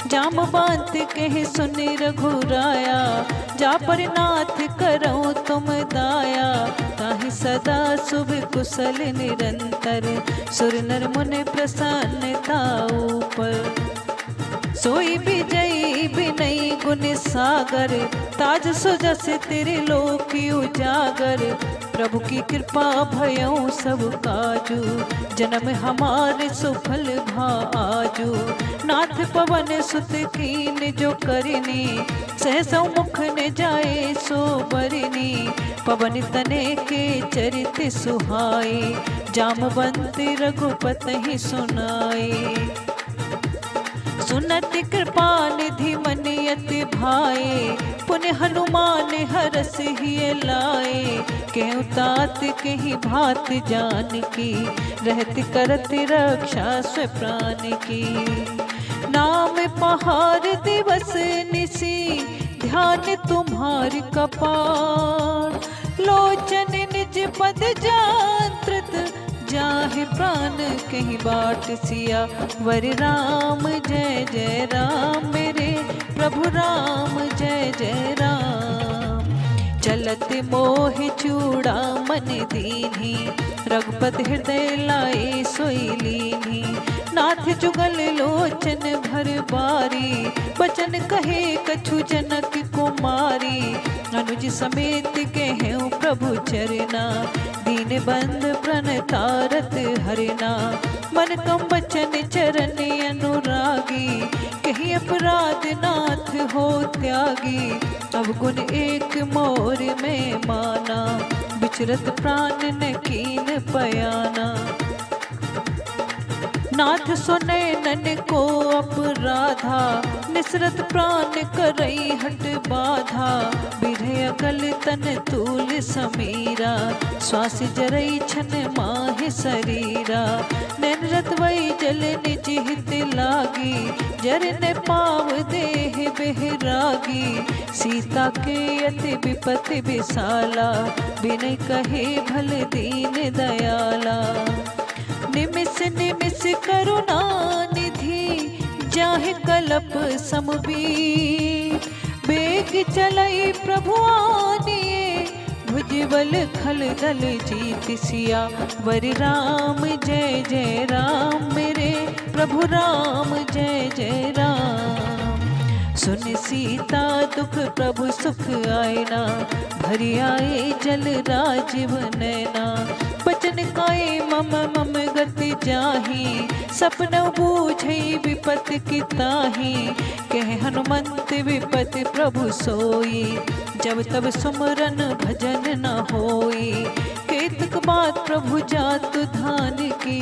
जामवंत कहि सुनि रघुराया, जा पर नाथ करऊँ तुम दाया। ताहि सदा शुभ कुशल निरंतर, सुर नर मुनि प्रसन्नता ऊपर। सोई विजयी विनयी गुण सागर, ताज सुजस तेरे लोक उजागर। प्रभु की कृपा भयउ सब काजू, जन्म हमारे सुफल भाजू। नाथ पवन सुत कीन जो करनी, सहसौ मुख न जाए सो बरनी। पवन तने के चरित सुहाए, जामवंत रघुपति सुनाए। सुनति कृपा निधि मन अति भाए, पुण्य हनुमान हरस ही लाए। केहू तात कहीं भात जान की, रहत करत रक्षा स्व प्राण की। नाम पहाड़ दिवस निसी, ध्यान तुम्हार कपार। लोचन निज पद जांत्रत, जाहि प्राण कहीं बाट सिया। वर राम जय जय राम, मेरे प्रभु राम जय जय राम। चलत मोह चूड़ा मन दीन्ही, रघुपत हृदय लाए सोई लीन्ही। नाथ जुगल लोचन भर बारी, बचन कहे कछु जनक कुमारी। अनुज समेत कहेऊ प्रभु चरना, दीन बंद प्रणतारत हरना। मन कम बचन चरण अनुरागी, कहीं अपराध नाथ हो त्यागी। अवगुण एक मोर में माना, विचरत प्राण न कीन पयाना। नाथ सुने नन को अपराधा, निसरत प्राण करई हट बाधा। बिरह अगल तन तूल समीरा, श्वास जरई छन माह शरीरा। नैन रतवई जल निज हित लागी, जरन पाव देह बेहरागी। सीता के अति विपति विशाला, बिन कहे भल दीन दयाला। निमिष निमिष करुणा निधि, जाहि कलप समबीर। बेग चलई प्रभु आनिए, भुजबल खल दल जीत सिया। वर राम जय जय राम, मेरे प्रभु राम जय जय राम। सुन सीता दुख प्रभु सुख आयना, भरी आए जल राजीव नैना। बचन काए मम मम गति जाही, सपन बूझई विपत की ताही। कह हनुमंत विपत प्रभु सोई, जब तब सुमरन भजन न होई। केतक बात प्रभु जातु धान की,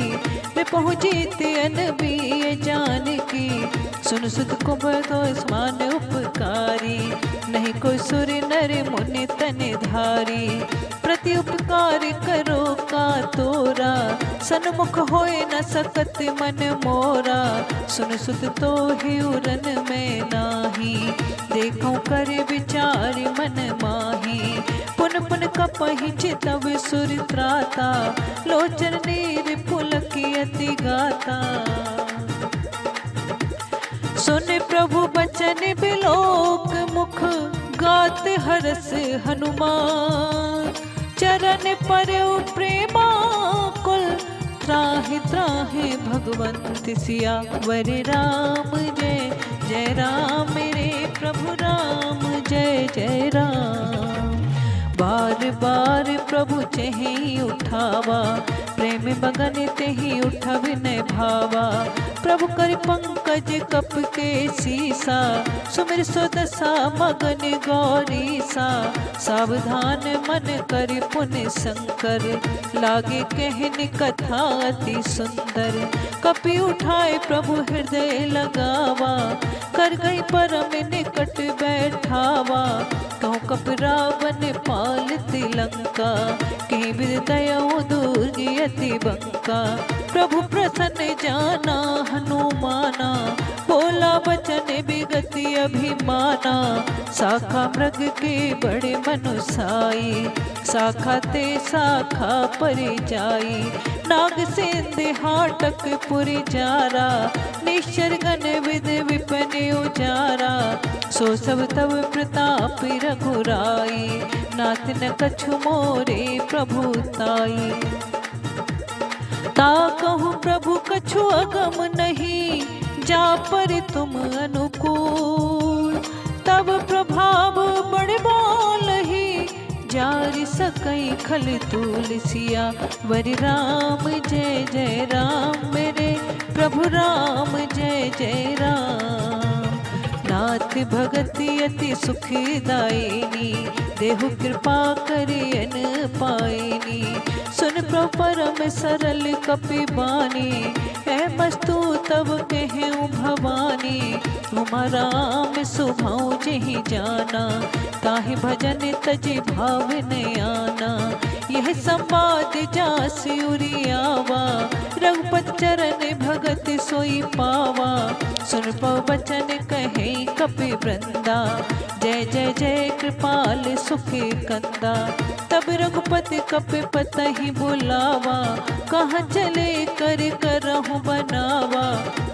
वे पहुँचीत अनबीय जान की। सुन सुत कुंभ तो समान उपकारी, नहीं कोई सुर नर मुनि तन धारी। प्रति उपकार करो का तोरा, सन्मुख होए न सकत मन मोरा। सुन सुत तो ही उरन में नाही, देखो कर विचार मन माही। पुन पुन कपहि चितव सुर त्राता, लोचन नीर पुलकी अति गाता। सुन प्रभु बचन बिलोक मुख, गात हरस हनुमान। चरण परौ प्रेमाकुल, त्राहि त्राहि भगवंत सिया। वर राम जय जय राम, मेरे प्रभु राम जय जय राम। बार बार प्रभु चहि उठावा, प्रेम बगन तेहि उठब न भावा। प्रभु कर पंकज कप के सीसा, सुमिर सुदशा मगन गौरीसा। सावधान मन कर पुण्य शंकर, लागे कहन कथा अति सुंदर। कपि उठाए प्रभु हृदय लगावा, कर गई परम निकट बैठावा। कहूँ कप रावण पाल तिलंका, कहीं विद दयाओ दुर्ग अति बंका। प्रभु प्रसन्न जाना हनुमाना, बोला वचन विगति अभिमाना। शाखा मृग के बड़े मनुसाई, शाखा ते शाखा परि जाई। नाग सेंध हाटक पुरि जारा, निश्चर गण विद विपिन उजारा। सो सब तब प्रताप रघुराई, नाथ न कछु मोरे प्रभु ताई। ता कहूँ प्रभु कछु अगम नहीं, जा पर तुम अनुकूल। तब प्रभाव बड़ बोलहि, जारि सकई खल तुलसिया। वर राम जय जय राम, मेरे प्रभु राम जय जय राम। नाथ भगति अति सुखदायिनी, देहु कृपा करियन पाइनी। सुन प्रभु परम सरल कपि बानी, है मस्तु तब कहूँ भवानी। तुमा राम सुभाऊ जही जाना, ताहि भजन तज भाव न आना। यह संवाद जास उरियावा, रघुपत चरण भगत सोई पावा। सुन पव बचन कहे कपि वृंदा, जय जय जय कृपाल सुखी कंदा। तब रघुपति कपिपत ही बुलावा, कहाँ चले कर करहु बनावा।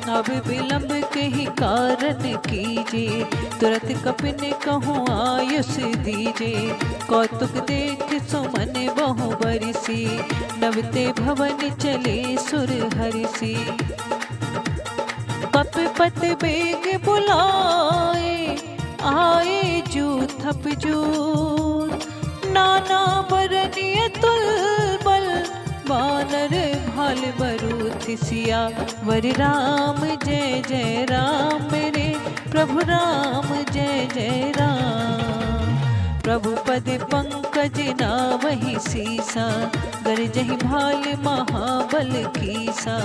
अब विलंब के ही कारण कीजिए, तुरंत कपि ने कहूँ आयुष दीजिए। कौतुक देख सुमन बहु बरसी, नवते भवन चले सुर हरिसी। कपिपत बेग बुलाए, आए जू थप जूत। नाना बरनिय तुलबल, बानर भाल बरूथ सिया। वर राम जय जय राम, मेरे प्रभु राम जय जय राम। प्रभु पद पंकज नावहि सीसा, गरजहि भाल महाबल कीसा।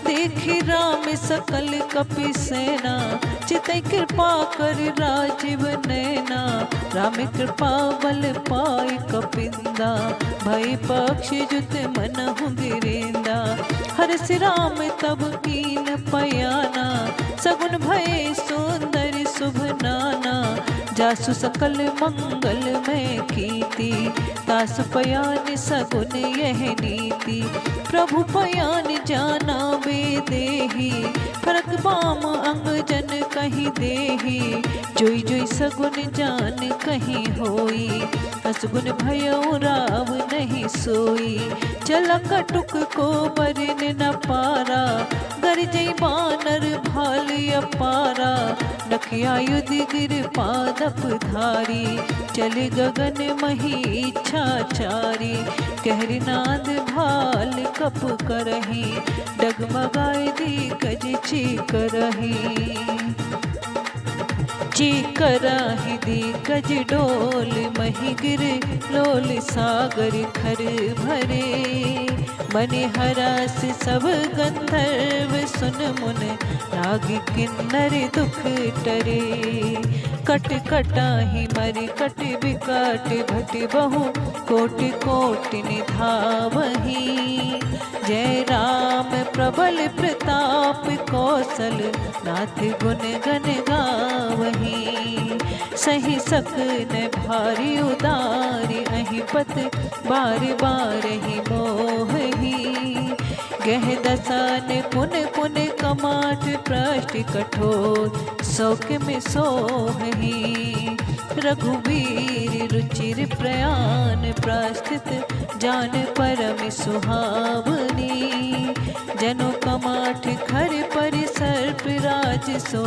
देखि राम सकल कपि सेना, चितई कृपा कर राजीव नैना। राम कृपा बल पाई कपिंदा, भय पक्षी जुत मनहु गिरेंदा। हरसि राम तब कीन पयाना, सगुन भय सुंदर शुभ नाना। जासु सकल मंगल में कीती, तासु पयान सगुन यह नीति। प्रभु पयान जाना वे देही, फरक बाम अंग जन कहीं देही। जोई जोई सगुन जान कहीं होई, असगुन भयो राव नहीं सोई। चला कटुक को बरन न पारा, गरजई बानर भाल अपारा। नखिया युध गिर पादप धारी, चले गगन मही इच्छा चारी। कहरी नाद भाल कप करही, डगमगाए दिग्गज चीकरही। चीकरहि दिग्गज डोल, मही गिर लोल सागर खर भरे। मनि हरास सब गंधर्व, सुन मुन लागी किन्नर दुख टरे। कट कटाहि मरि कट विकट, भट बहु कोटि कोटि निधावही। जय राम प्रबल प्रताप, कौशल नाथ गुण गण गावही। सही सकन भारी उदारी, अहि पत बार बार ही मोही। गह दसान पुन पुन कमाट, पृष्ठ कठोर शौक में सोहही। रघुवीर रुचिर प्रयाण, प्रस्थित जान परम सुहावनी। जनो कमाठ खर पर सर्प राज, सो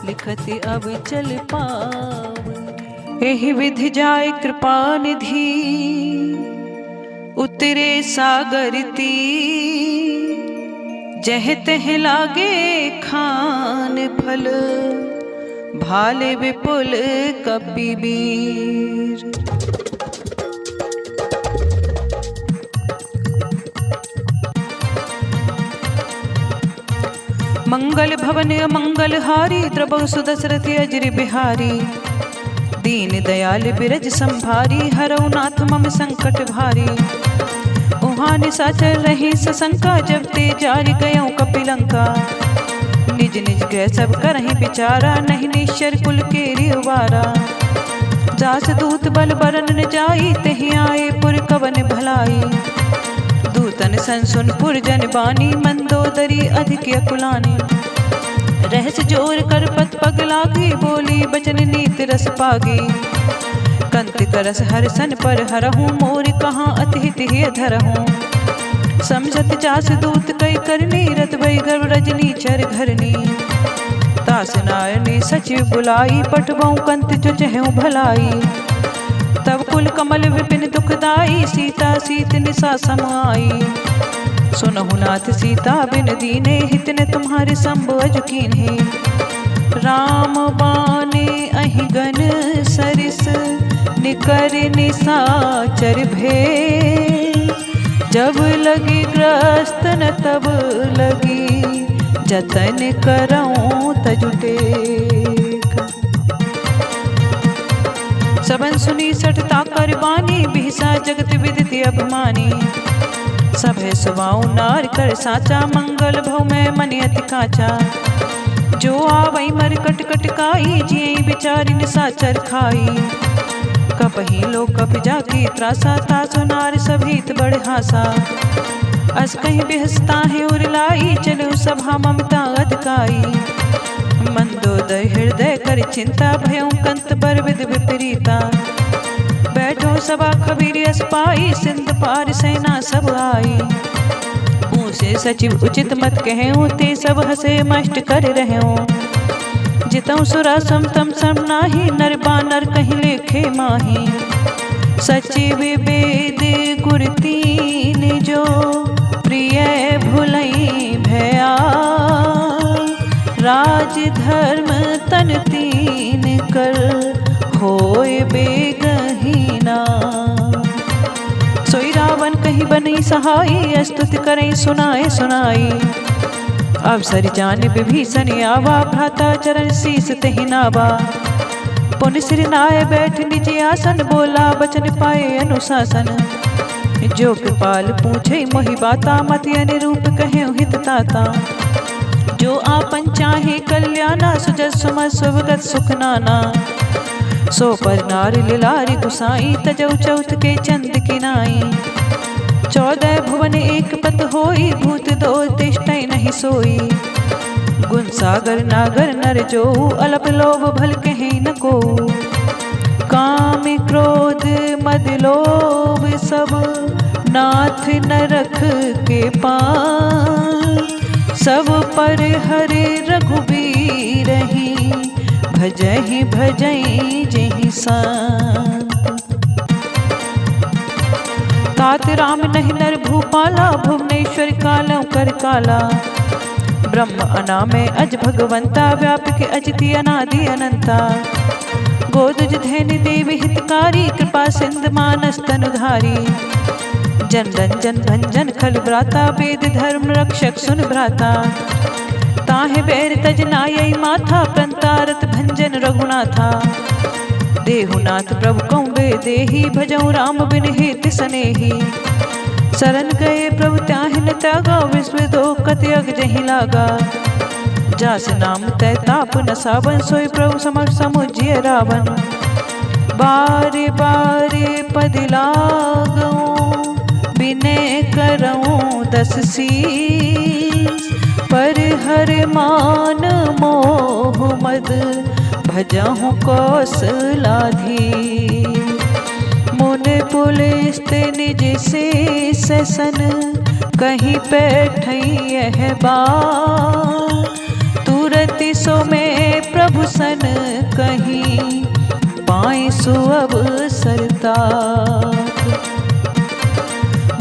लिखत अब चल पावनी। एहि विधि जाय कृपा निधि, उतरे सागर तीर। जह तह लागे खान फल, भाले विपुल कपिबीर। मंगल भवन मंगल हारी, द्रबहु सुदशरथ अजर बिहारी। दीन दयाल बिरज संभारी, हरऊ नाथ मम संकट भारी। उहाँ निशाचर रही सशंका, जब ते जारि गयऊँ कपिलंका। निज निज गृह सब करहि बिचारा, नहीं निश्चर कुल केरि उबारा। जास दूत बल बरन न जाई, तेहि आए पुर कवन भलाई। दूतन संसुन पुर जन बानी, मंदोदरी अधिक अकुलानी। रहस जोर कर पत पग लागी, बोली बचन नीत रस पागी। कंत करस हरसन पर हरहूँ, मोर कहाँ अतिहित ही धरहूँ। समझत जास दूत कई करनी, रत भई गर्भ रजनी चर घरनी। तास नायनी सचिव बुलाई, पठबऊँ कंत जो चहऊँ भलाई। तब कुल कमल विपिन दुखदाई, सीता सीत निशा समाई। सुनहु नाथ सीता बिन दीने, हित न तुम्हारे संग अज कीन्हे। राम बाने अहि गन सरिस, निकर निशाचर भे। जब लगी ग्रस्त न तब लगी, जतन करऊँ तजुटे। सबन सुनी सठता कर बानी, बिहसा जगत विदित अभिमानी। सब है सुबाऊ नार कर साचा, मंगल भव में मन अति काचा। जो आवई मर कट कटकाई, जिये बिचारिन साचर खाई। कपही लो कप जाकी त्रासा, तासो नार सभीत बड़ हासा। अस कहीं बेहसता है उरलाई, चलो सभा ममता अधकाई। मंदोदय हृदय कर चिंता, भयों कंत बर विद विपरीता। बैठो सभा खबीर यस पाई, सिंध पार सेना सब आई। पूछे सचिव उचित मत कहूँ, ते सब हसे मष्ट कर रहूँ। जितऊ सुरा सम तम सम नाही, नर बानर कहीं लेखे माही। सचिव वेद गुर तीन, जो प्रिय भुलई भया। राज धर्म तन तीन कर, होए बेगहीना। सोई रावण कही बनी सहाई, स्तुति करई सुनाए सुनाई। अवसर जान विभीषण आवा, भ्राता चरण शीस तेहि नावा। पुन सिर नाय बैठ निज आसन, बोला बचन पाए अनुशासन। जो कृपाल पूछे मोहि बाता, मति अनुरूप कहे हित ताता। जो आपन चाहे कल्याणा, सुजस सुमत सुभगत सुख नाना। सो पर नार लिलारि गुसाई, तजौ चौथ के चंद की नाई। 14 भुवन एक पत होई, भूत दो तिष्ठै नहीं सोई। गुण सागर नागर नर जो, अलप लोभ भल कहे न को। काम क्रोध मद लोभ सब, नाथ नरक के पास। सब पर हरे रघुबीर ही, भजहि भजहि जेहि सांत। तात राम नहीं नर भूपाला, भुवनेश्वर कालौ कर काला। ब्रह्म अनामय अज भगवंता, व्यापक अजिति अनादि अनंता। गोदुज धैर्य देव हितकारी, कृपा सिंध मानस तनुधारी। जन रंजन भंजन खल भ्राता, वेद धर्म रक्षक सुन भ्राता। ताहे बैर तज नायई माथा, प्रंतारत भंजन रघुनाथा। देहुनाथ प्रभु कौबे देही, भजऊ राम बिन हेत सनेही। शरण गए प्रभु त्याहि न त्यागा, विश्व दो कतयग जहि लागा। जास नाम तय ताप न सावन, सोई प्रभु समक्ष समुझिय रावण। बारे बारे पद लागऊं, विनय करऊं 10 शीस। पर हर मान मोह मद, भजहु कौशलाधी। मुन पुलिस निज से ससन, कहीं बैठई यह बार। तुरति सो में प्रभु सन, कहीं पाए सो अवसरता।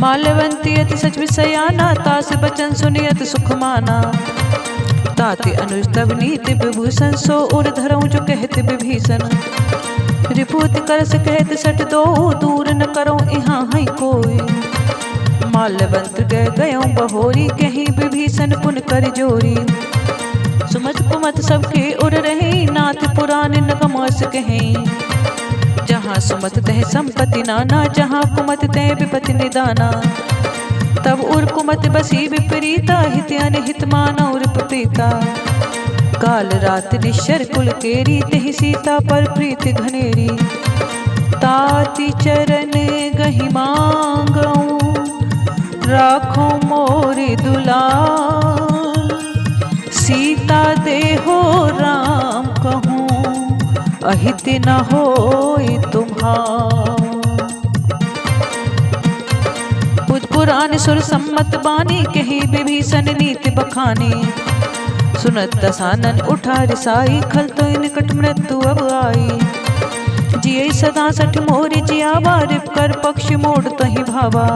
माल्यवंती अति सच विषयाना, तास बचन सुनियत सुख माना। ताति अनुज तब नीति विभूषण, सो उर धरऊं जो कहते विभीषण। रिपुत करस कहत सट दो, दूर न करो यहाँ है कोई। माल्यवंत गयों बहोरी, कहीं विभीषण पुन कर जोरी। सुमत कुमत सबके उर रहे, नाथ पुराण नगमस कहें। जहाँ सुमत तह संपत्ति नाना, जहाँ कुमत तह विपत्ति निदाना। तब उर कुमत बसी विपरीता, हित अनहित मानौ रिपुप्रीता। काल रात निश्चर कुल केरी, तेहि सीता पर प्रीति घनेरी। ताति चरण गहि मांगऊं, राखो मोरि दुलार। सीता देहो राम कहूँ, अहित न होई तुम्हार। पुराण सुर सम्मत बानी, कही विभीषण नीति बखानी। सुनत दसानन उठा रिसाई, खल तो निकट मृत्यु अब आई। जिये सदा सठ मोरि जियावा, रिप कर पक्ष मोड़ तहि भावा।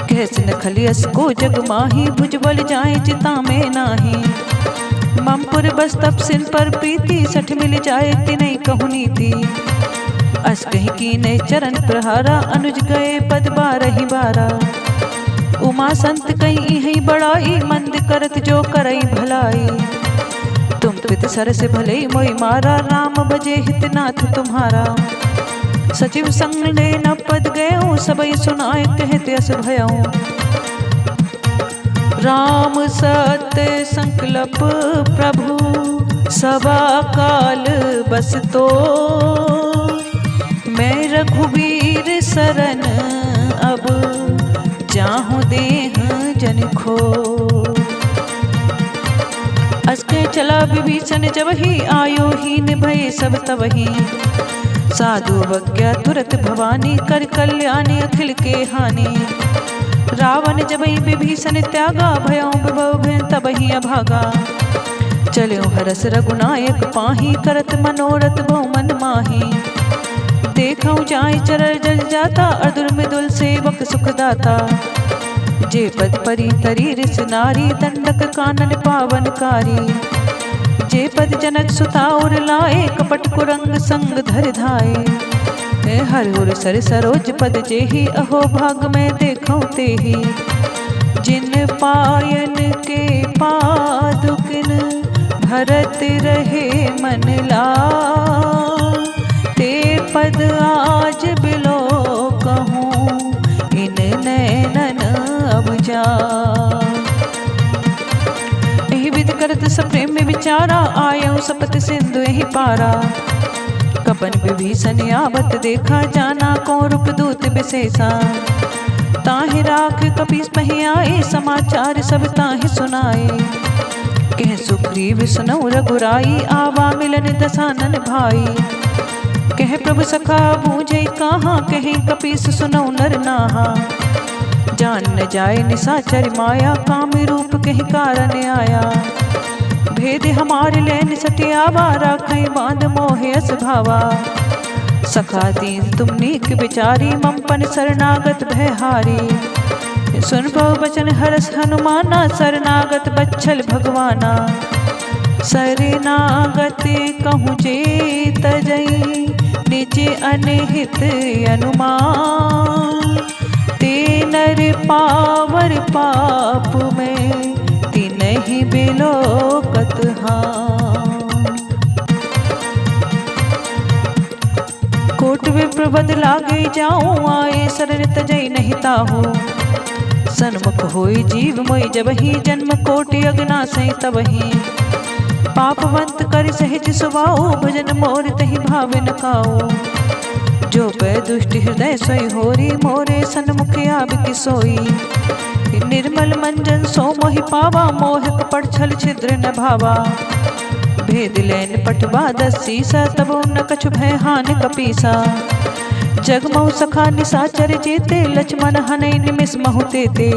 कहस न खलियस को जग माही, भुजबल जाए चिता में नाही। ममपुर बस तप सिन पर प्रीति, सठ मिल जाए तिनहि कहु नीति। अस कहीं कीने चरण प्रहारा, अनुज गए पद 12 बारा। उमा संत कहीं ही बड़ाई, मंद करत जो करई भलाई। तुम पित सर से भले मोई मारा, राम बजे हित नाथ तुम्हारा। सचिव संग ले न पद गयो, सबई सुनाए कहते अस भयऊ। राम सत्य संकल्प प्रभु, सभा काल बस तो। मैं रघुवीर शरण अब, जाहूं देह जन खो। अस्के चला विभीषण जबहि, आयो हीन भय सब तबहि। साधु अवज्ञा तुरत भवानी, कर कल्याणी अखिल के हानि। रावण जबहि विभीषण त्यागा, भयों विभव भयं तबहि अभागा। चल्यों हरस रघुनायक पाहि, करत मनोरथ बहु मन माहि। देखऊं जाय चरर जल जाता, अर्दुल मृदुल सेवक सुखदाता। जे पद परी तरी रिस नारी, दंडक कानन पावनकारी। जे पद जनक सुता उर लाए, कपट कुरंग संग धर धाये। हर उर सर सरोज पद जेहि, अहो भाग में देखऊं तेहि। जिन पायन के पादुकिन, भरत रहे मन लाए। ते पद आज बिलो कहूँ, इन नैनन अब जा। एहि विधि करत सब प्रेम में विचारा, आयऊ सपत सिंधु एहि पारा। कपन विभीषण आवत देखा, जाना को रूप दूत विशेषा। ताहि राख कपीस पहि आए, समाचार सब ताहि सुनाए। कह सुग्रीव सुनऊ रघुराई, आवा मिलन दसानन भाई। कह प्रभु सखा बूझे कहाँ, कहे कपीस सुनऊ नर नाहा। जान न जाए निशाचर माया, कामी रूप कहि कारण आया। भेद हमारे लैन सटियावा, राखई बांध मोहे अस भावा। सखा दीन तुम नीक विचारी, ममपन शरणागत भयहारी। सुन बहु बचन हरस हनुमाना, शरणागत बच्छल भगवाना। शरणागत कहूँ जे तजई, निज अनहित अनुमान। ते नर पावर पाप में, तिनहि बिलोकत हां। कोट विप्र बद लागे जाऊं, आए शरण तजई नहीं ताहू। सन्मुख होई जीव मोई जबहि, जन्म कोटि अगना सही तबहि। पापवंत कर सहज सुभाओ, भजन मोर तहि भावे न काओ। जो पै दुष्ट हृदय सोई होरी, मोरे सन्मुख आब की सोई। निर्मल मंजन सो मोहि पावा, मोह कपट छल छिद्र न भावा। भेद लैन पटवा दसीसा, तबो न कछु भय हान कपीसा। जगमऊ सखा निशाचर जेते, लक्ष्मण हनै निमिष महु तेते।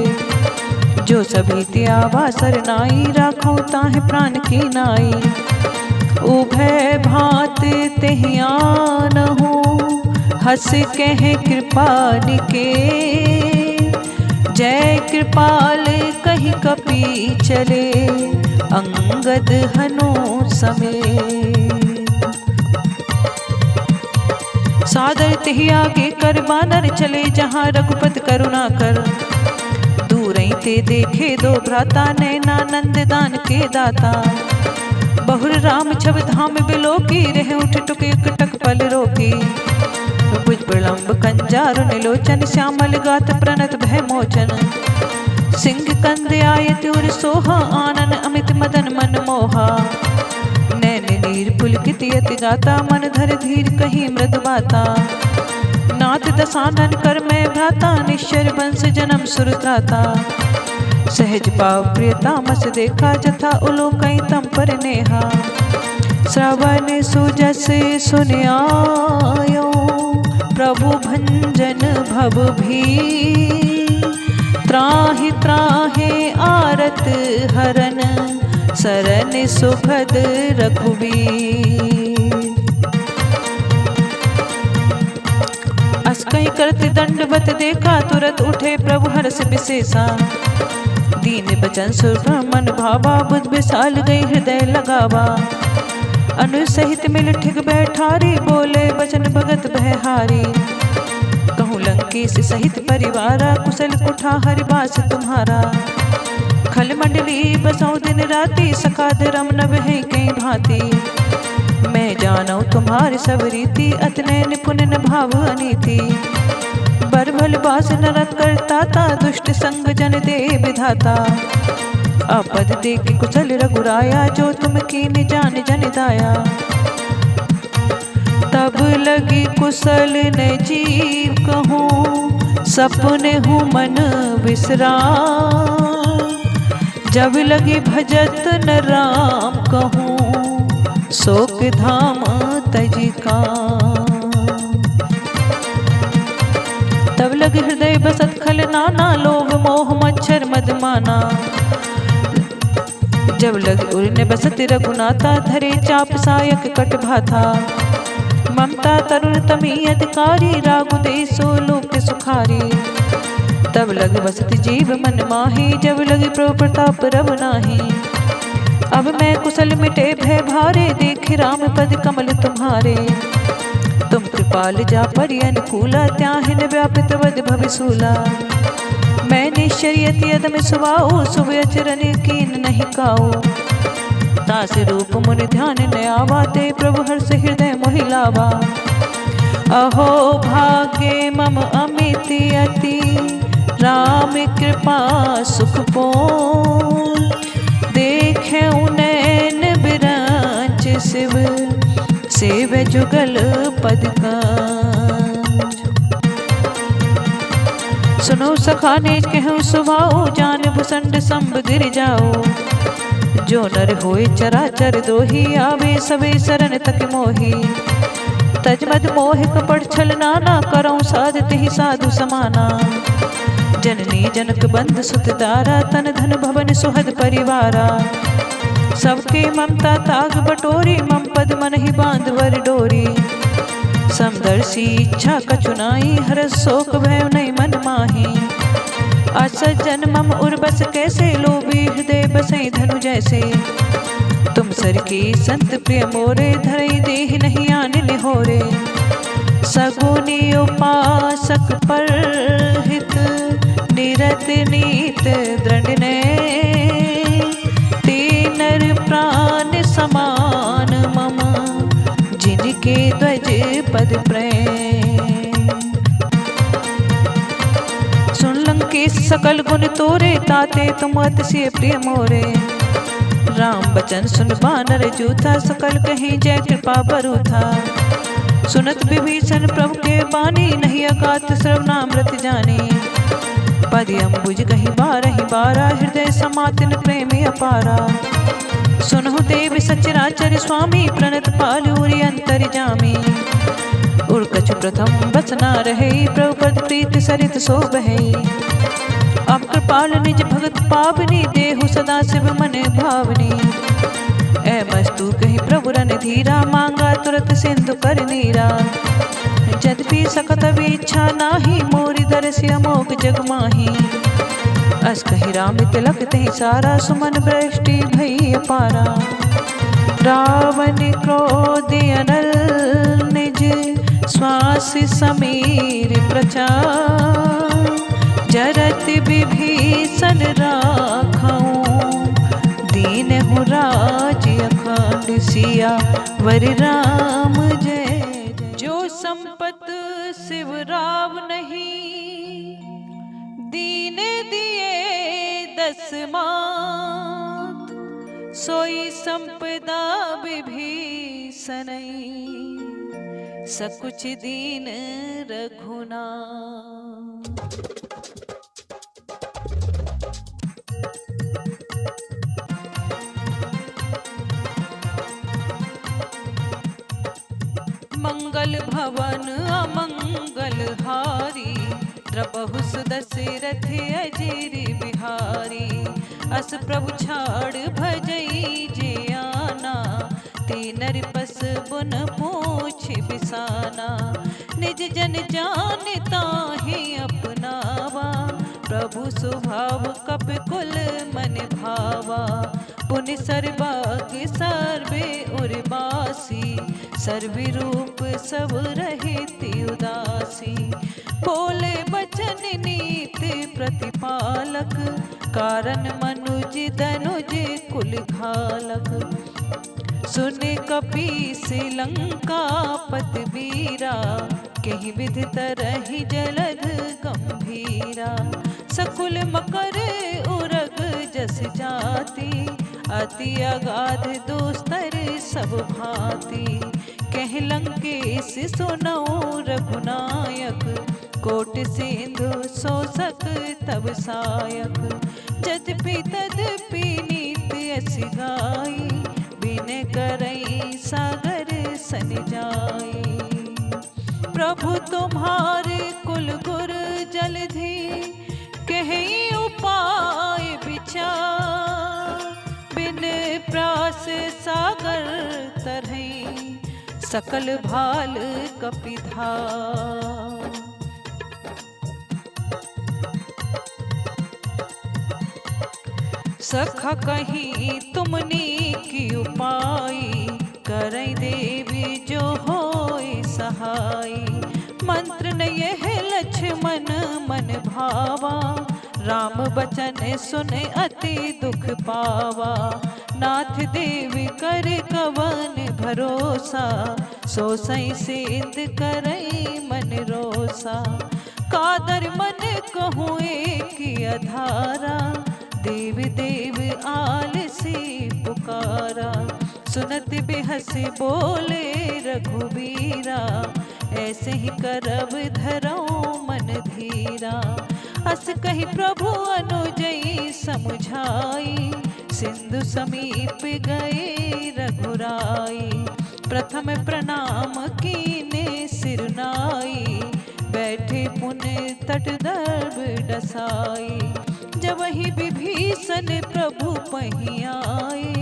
जो सभी त्यावा सरनाई, राखो ताहि प्राण की नाई। उभय भात तेहि आनहु, हस कहे कृपा निके। जय कृपाल कहि कपि चले, अंगद हनु समेत। सादर तिहि आगे कर बानर, चले जहाँ रघुपति करुणा कर। दूरई ते देखे दो भ्राता, नैनानंद दान के दाता। बहुर राम छब धाम बिलोकी, रहे उठ टुक टक पल रोकी। भुज प्रलंब कंजारु निलोचन, श्यामल गात प्रणत भय मोचन। सिंह कंद आय त्युर सोहा, आनन अमित मदन मन मोहा। नैन नीर पुलकित यति गाता, मन धर धीर कहीं मृदु बाता। नाथ दसानन कर मैं भ्राता, निश्चर वंश जन्म सुरत्राता। सहज पाव प्रियता मस देखा, जथा उलोकई तम पर नेहा। श्रवण सुजस सुनियायो, प्रभु भंजन भव भी। त्राहि त्राहे आरत हरन, सरन सुखद रघुबीर। अस कहीं करते दंडवत देखा, तुरत उठे प्रभु हर्ष विशेषा। दीन बचन सुर मन भावा, बुध विशाल गई हृदय लगावा। अनु सहित मिल ठिक बैठारी, बोले वचन भगत भयहारी। कहूँ लंकेश सहित परिवारा, कुशल कुठा हरिवास तुम्हारा। खल मंडली बसौ दिन राति, सखा धरम नभ है कई भांति। मैं जानो तुम्हारी सब रीति, अतने निपुण न भाव अनीति। बर भल बास नरक करता ता, दुष्ट संग जन दे विधाता। आपद देख कुशल रघुराया, जो तुम कीन जान जन दाया। तब लगी कुशल ने जीव कहूँ, सपने हूँ मन विसरा। जब लगी भजत न राम कहूँ, शोक धाम तजिका। तब लगी हृदय बसत खल नाना, लोभ मोह मच्छर मद माना। जब लगी उड़ने बसत रघुनाथा, धरे चाप सायक कट भाथा। ममता तरुण तमी अधिकारी, रागु देसो लोक सुखारी। तब लग बसत जीव मन माही, जब लगी प्रभु प्रताप रव नाही। अब मैं कुशल मिटे भय भारे, देख राम पद कमल तुम्हारे। तुम कृपाल जा परि अनुकूला, त्याहिन व्यापित वद भविसूला। मैं निश्चर्यत यदम सुवाओ, सुभ अचरन कीन नहीं काओ। तास रूप मुनि ध्यान न आवा, ते प्रभु हर्ष हृदय मोहि लावा। अहो भाग्य मम अमित अति, राम कृपा सुख पूर्ण। देखे नैन बिरांच शिव, सेव जुगल पद कांज। सुनो सखा निज कहूँ सुभाओ, जान भुसंड संब गिर जाओ। जो नर होए चराचर दोही, आवे सबे शरण तक मोही। तजमद मोह कपट छल नाना, करऊँ साधत ही साधु समाना। जननी जनक बंद सुत दारा, तन धन भवन सुहद परिवारा। सबके ममता ताग बटोरी, मम पद मन ही बांध वर डोरी। समदर्शी इच्छा कछुनाई, हर शोक भय नहीं मन माही। असज्जन मम उर्बस कैसे, लोभी हृदय बसई धनु जैसे। तुम सर की संत प्रिय मोरे, धरई देहि नहीं आने निहोरे। सगुनी उपासक पर हित, निरत नीत दृढ़ ने। तीनर प्राण समान मम, जिनके ध्वज पद प्रेम। सुन लंकेश सकल गुण तोरे, ताते तुम अतिशय प्रिय मोरे। राम बचन सुन बानर जूथा, सकल कहीं जय कृपा बरूथा। सुनत विभीषण प्रभु के बानी, नहीं अगात श्रवणामृत जानी। पद अम्बुज कहीं बारहि बारा, हृदय समातिन प्रेमी अपारा। सुनहु देव सचराचर स्वामी, प्रणत पालूरी अंतर जामी। उर कछु प्रथम बसना रहे, प्रभु पद प्रीत सरित सो बहे। अब कृपाल निज भगत पावनी, देहु सदा शिव मन भावनी। ए मस्तूर कहीं प्रभु रन धीरा, मांगा तुरत सिंधु कर नीरा। यद्यपि सकत इच्छा नाही, मोरी दरसि अमोघ जग माही। अस कहीं राम तिलक तहि सारा, सुमन वृष्टि भई अपारा। रावण क्रोध अनल निज, श्वास समीर प्रचार। जरत विभीषण राखऊं, दीन हूँ राज अखंड। सिया वर राम जय जय। जो संपत शिव राव नहीं, दीन दिए दस मात। सोई संपदा विभीषण, सकुच दीन रघुनाथ। मंगल भवन अमंगल हारी, द्रबहु सुदशरथ अजिर बिहारी। अस प्रभु छाड़ भजई जे आना, तीनर पस बुन पूछ बिसाना। निज जन जानता ही अपनावा, प्रभु स्वभाव कप कुल मन भावा। पुनि सर्वाग सर्वे उर्वासी, सर्व रूप सब रहती उदासी। बोले बचन नीत प्रतिपालक, कारण मनुज धनुज कुल घालक। सुने कपीस लंका पतवीरा, कहीं विधि तरहि जलध गंभीरा। सकुल मकर उरग जस जाति, अति अगाध दोस्तर सब भांति। कह लंकेश सुनौ रघुनायक, कोट सिंधु शोषक तब सायक। जद्यपि तद्यपि नीति अस गाई, बिन करई सागर सन जाई। प्रभु तुम्हारे कुल गुर जलधि, कहीं उपाय विचार। बिन प्रास सागर तरहि, सकल भाल कपिधार। सखा कहीं तुमनी की उपाय, करई देवी जो होय सहाय। मंत्र न यह लक्ष्मण मन भावा, राम बचन सुन अति दुख पावा। नाथ देवी कर कवन भरोसा, सो सई सिद्ध करई मन रोसा। कादर मन कहूँ एक अधारा, देव देव आलसी पुकारा। सुनत बिहस बोले रघुबीरा, ऐसे ही करब धरौ मन धीरा। अस कही प्रभु अनुजई समुझाई, सिंधु समीप गए रघुराई। प्रथम प्रणाम कीने सिर नाई, बैठे पुण्य तट दर्भ डसाई। जब ही विभीषण प्रभु पही आए,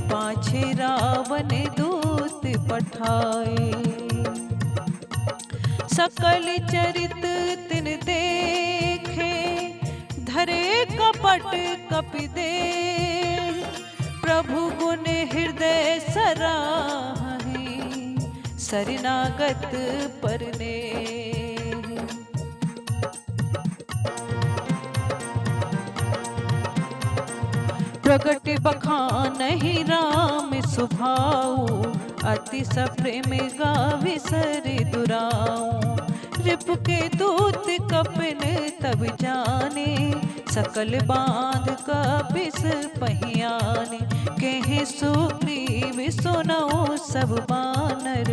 पाछे रावण दूत पठाए। सकल चरित तिन देखे, धरे कपट कपि दे। प्रभु गुण हृदय सराहि, शरणागत परने। प्रगट बखानहि राम सुभाऊ, अति सप्रेम गावि सर दुराऊ। रिप के दूत कपिन तब जाने, सकल बांध कपिस पहियाने। कहे सुग्रीव सुनौ सब बानर,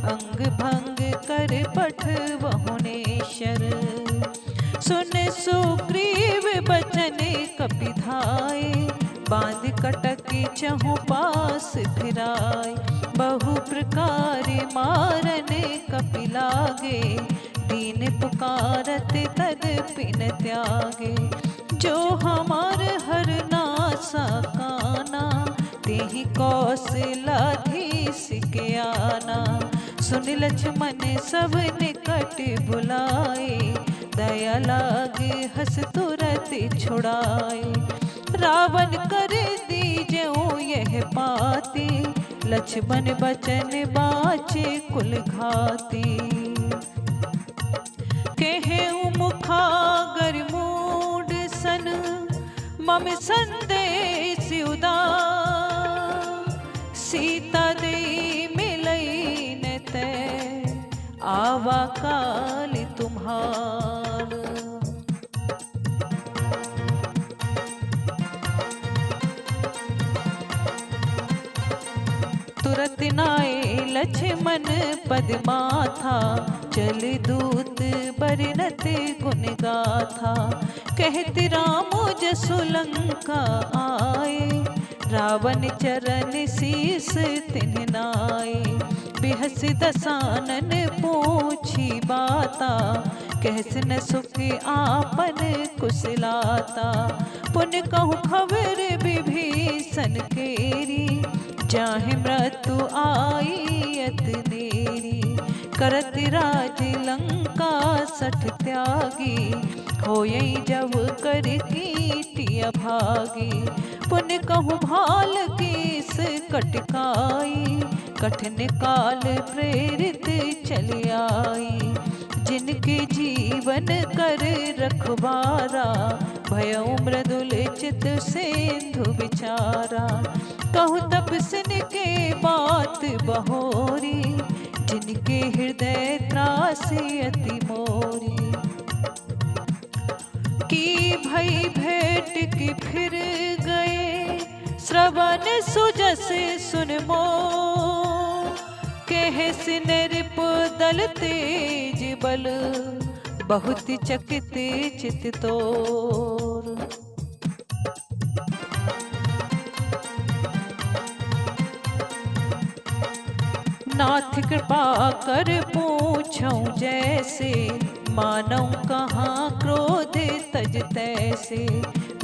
अंग भंग कर पठवहु नेशर। सुन सुग्रीव बचन कपिधाय, बांध कटक चहु पास फिराय। बहु प्रकार मारन कपि लागे, दीन पुकारत तदपि न त्यागे। जो हमार हर नासा काना, तेहि कौशलाधीश के आना। सुन लक्ष्मण सब निकट बुलाए, दया लागे हस तुरत छुड़ाए। रावण कर दीजऊ यह पाती, लक्ष्मण बचन बाचे कुल घाती। कहे मुखागर मूड सन, मम संदेश उदार। सीता दे मिलई न तै, आवा काल तुम्हार। तुरत नाए लक्ष्मण पद माथा, चल दूत बरनत गुण गाथा। कहत राम जसु लंका आए, रावण चरण शीस तिन्ह नाए। बिहस दसानन पूछी बाता, कहस न सुख आपन कुशलाता। पुन कहूँ खबर विभीषण केरी, जाहि मृत्यु आई अतनेरी। करत राज लंका सठ त्यागी, होयई जब कर कीर्ति अभागी। पुन कहूँ भाल केस कटकाई, कठिन काल प्रेरित चली आई। जिनके जीवन कर रखवारा, भयउ मृदुल चित सिंधु विचारा। कहूँ तपस्विन के बात बहोरी, जिनके हृदय त्रासी अति मोरी। की भई भेंट की फिर गए, श्रवण सुजस सुन मो। कह सिनरिप दल तेज बल, बहुत चकित चित तोर। नाथ कृपा कर पूछऊं जैसे, मानऊं कहाँ क्रोध तज तैसे।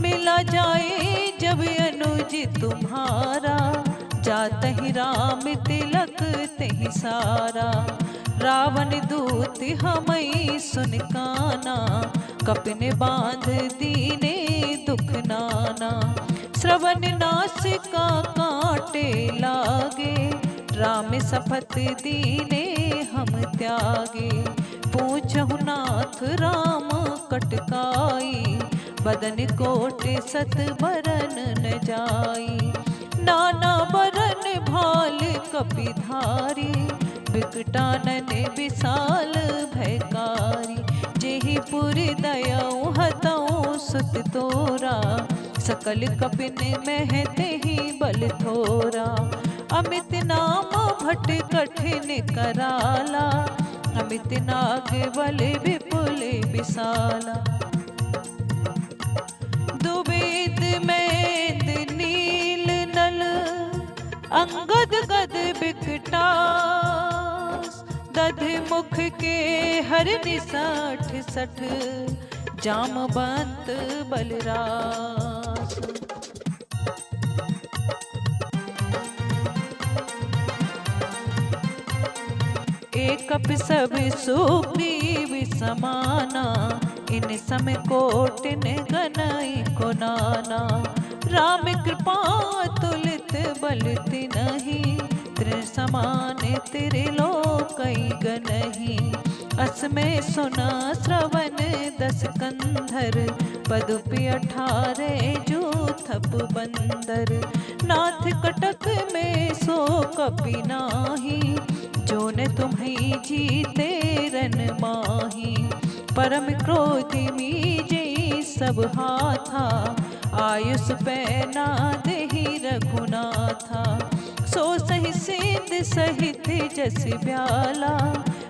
मिला जाए जब अनुज तुम्हारा, जातहि राम तिलक तहि सारा। रावण दूत हमई सुन काना, कपिन बांध दीने दुख नाना। श्रवण नासिका काटे लागे, राम सपथ दीने हम त्यागे। पूछहु नाथ राम कटकाई, बदन कोट सत बरन न जाई। नाना बरन भाल कपिधारी, बिकटानन विशाल भयकारी। जेहि पुर दयऊ हतऊ सुत तोरा, सकल कपिन मह तेहि बल थोरा। अमित नाम भट कठिन कराला, अमित नाग बल विपुल विशाला। दुबेद मैद नील नल, अंगद गद बिकटास। दध मुख के हर निसठ सठ, जामवंत बलरास। एक कप सब सुग्रीव समाना, इन सम कोटिन गनई को नाना। राम कृपा तुलित बल तिनहि, त्रि समान त्रिलोकई गनहि। असमय सुना श्रवण दस कंधर, पदुपि 18 जूथप बंदर। नाथ कटक में सो कपि नाही, जो न तुम्हें जीते रन माही। परम क्रोधि मीजे सब हाथा, आयुष पैना देहि रघुनाथा। सो सहि सिंध सहित जस ब्याला,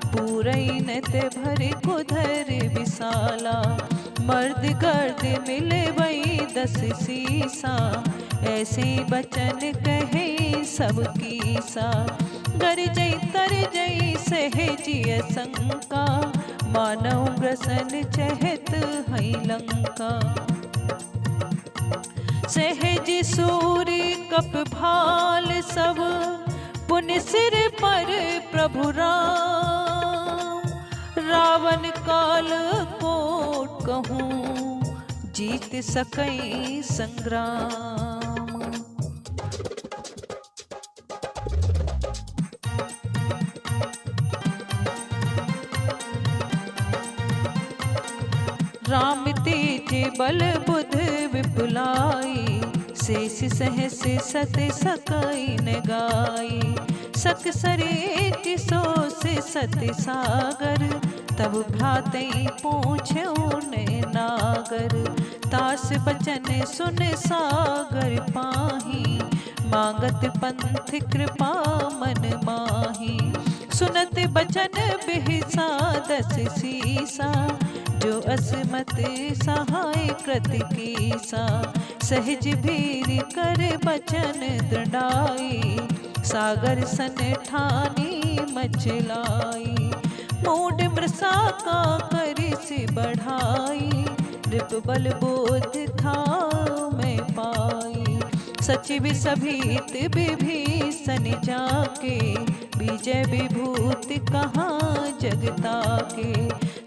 पूरैन ते भर कुधर विशाला। मर्द गर्द मिले वही 10 सीसा, ऐसे बचन कहे सब कीसा। गरजई तरजई सहजिय शंका, मानव ग्रसन चहत हई लंका। सहज सूरी कप भाल सब, पुन सिर पर प्रभु राम। रावण काल कोट कहूँ, जीत सकई संग्राम। राम तेज बल बुध विपुलाई, शेष सहस सत सकई न गाई। सक सरे किसो से सत सागर, तब भ्रातई पूछो ने नागर। तास बचन सुन सागर पाही, मांगत पंथ कृपा मन माही। सुनत बचन बिहसा 10 सीसा, जो असमत सहाय कृत कीसा। सहज भीर कर बचन दृढ़ाई, सागर सन ठानी मचलाई। मूड मृषा का करिस बढ़ाई, रिप बल बोध था मैं पाई। सचिव सभीत विभीषण जाके, विजय विभूत कहाँ जगता के।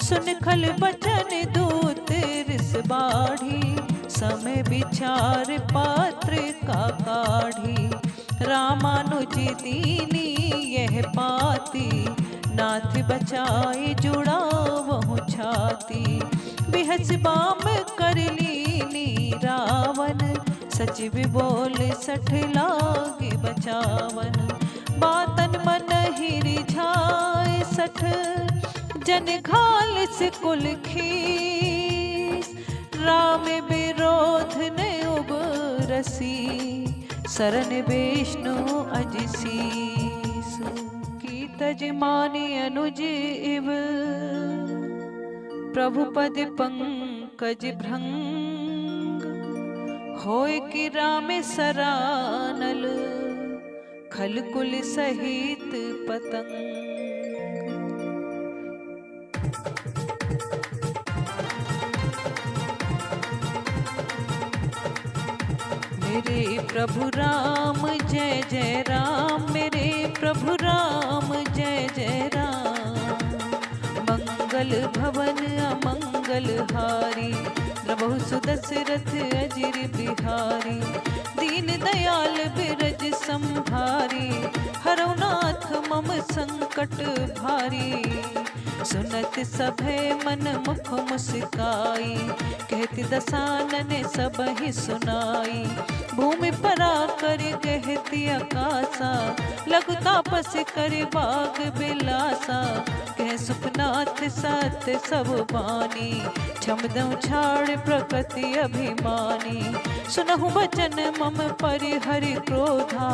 सुन खल बचन दूत रिस बाढ़ी, समय विचार पात्र का काढ़ी। रामानुज दीनी यह पाती, नाथ बचाए जुड़ा वह छाती। बिहस बाम कर ली सचिव बोले सठ लागे बचावन, बातन मन ही रिझाए सठ, जन घाल से कुल खीस, राम विरोध ने उबरसी, शरण विष्णु अजसीस, की तजमानी अनुज इव, प्रभु पद पंकज भृंग, होय कि राम सरानल, खलकुल सहित पतंग। मेरे प्रभु राम जय जय राम, मेरे प्रभु राम जय जय राम, मंगल भवन अमंगल हारी, द्रबहु सुदशरथ अजिर बिहारी, दीन दयाल बिरज संभारी, हरौ नाथ मम संकट भारी, सुनत सभे मन मुख मुस्काई, कहत दसानन सबहि सुनाई, भूमि परा कर कहती आकाशा, लघु तापस कर बाग बिलासा, कह सुखनाथ सत्य सब बानी, छमदं छाड़ प्रकृति अभिमानी, सुनहु वचन मम परिहरि क्रोधा,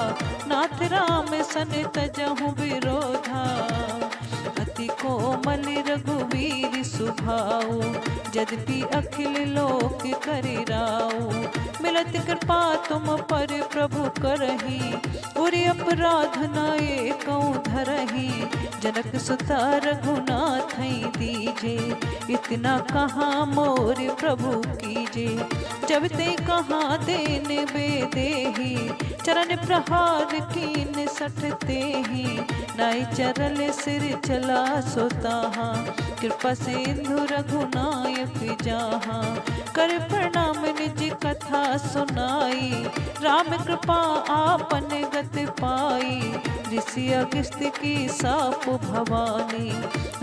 नाथ राम सन तजहु विरोधा, अति कोमल रघुवीर सुभाऊ, यद्यपि अखिल लोक करिराऊ, मिलत कृपा तुम पर प्रभु करही, उरि अपराध न एकौ धरही, जनक सुता रघुनाथ दीजे, इतना कहाँ मोर प्रभु कीजे, जब ते कहाँ देन बेदेही, चरण प्रहार कीन सठते ही, नाई चरल सिर चला सोताहा, कृपा सिंधु रघुनायक जाहा, कर प्रणाम निज कथा सुनाई, राम कृपा आपन गत पाई, ऋषि अगस्त्य की साप भवानी,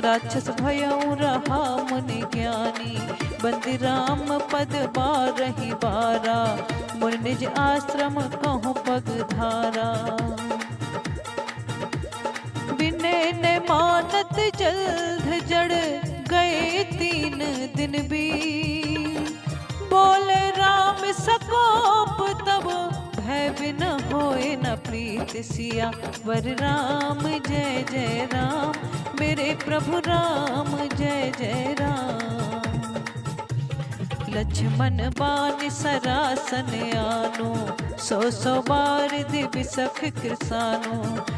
राक्षस भयउ रहा मुनि ज्ञानी, बंदी राम पद बारहि बारा, मुनि निज आश्रम कहूँ पग धारा, विनय ने मानत जल्द जड़ गए 3 दिन भी, बोले राम सकोप तब भय बिन होए न प्रीत सिया, वर राम जय जय राम, मेरे प्रभु राम जय जय राम, लक्ष्मण बान सरासन आनो, 100 बार दिव्य सख कृसानो,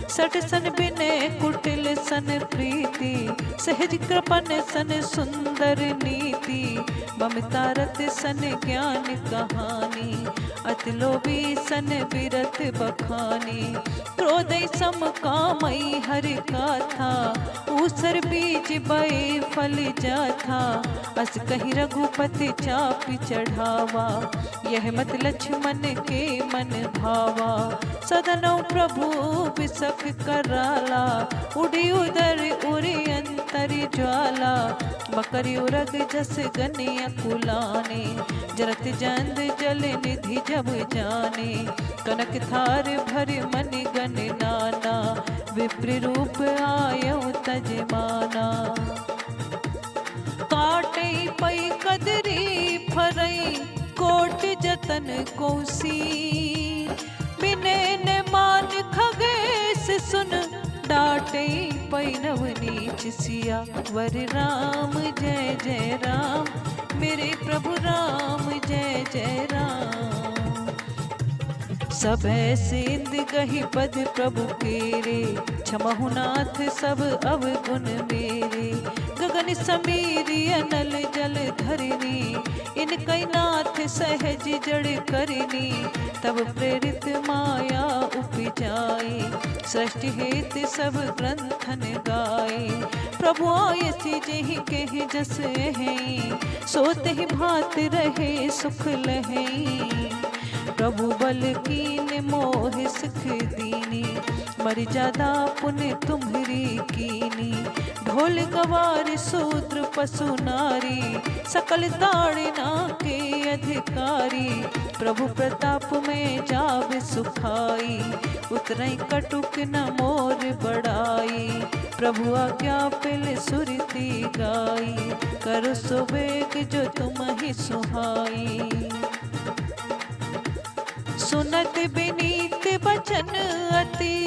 60 सन विनय कुटिल सन प्रीति, सहज कृपन सन सुंदर नीति, ममता रत सन ज्ञान कहानी, अति लोभी सन विरत बखानी, क्रोधै सम कामई हरि गाथा, ऊसर बीज बए फल जाथा, अस कहीं रघुपति चापि चढ़ावा, यह मत लक्ष्मण के मन भावा, सदनौ प्रभु बिसख कराला, उड़ी उदर उरि अंतर ज्वाला, मकरि उरग जस गनिया कुलाने, जरत जंद जल निधि जब जाने, कनक थार भर मन गन नाना, विप्र रूप आयउ तजमाना, काटे पई कदरी फरई, कोट जतन कौसी, बिने ने मान खगेश सुन, डाटे पई नव नीच सिया, वर राम जय जय राम, मेरे प्रभु राम जय जय राम, सब सिंध गही पद प्रभु केरे, क्षमहु नाथ सब अवगुण मेरे, गगन समीरी अनल जल धरनी, इनकै नाथ सहज जड़ करनी, तब प्रेरित माया उपजाई, सृष्टि हेत सब ग्रंथन गाए, प्रभु आयसी जेहि कहि जस है, सोते ही भात रहे सुख लहई, प्रभु बल कीन मोह सुख दीनी, मर्यादा पुण्य तुम्हरी कीनी। ढोल गवार शूद्र पशु नारी, सकल ताड़ना के अधिकारी। प्रभु प्रताप में जाव सुखाई, उतरई कटुक न मोर बड़ाई। प्रभु आज्ञा पिल सुरती गाई, करो सुबेग जो तुम ही सुहाई। सुनत विनीत बचन अति,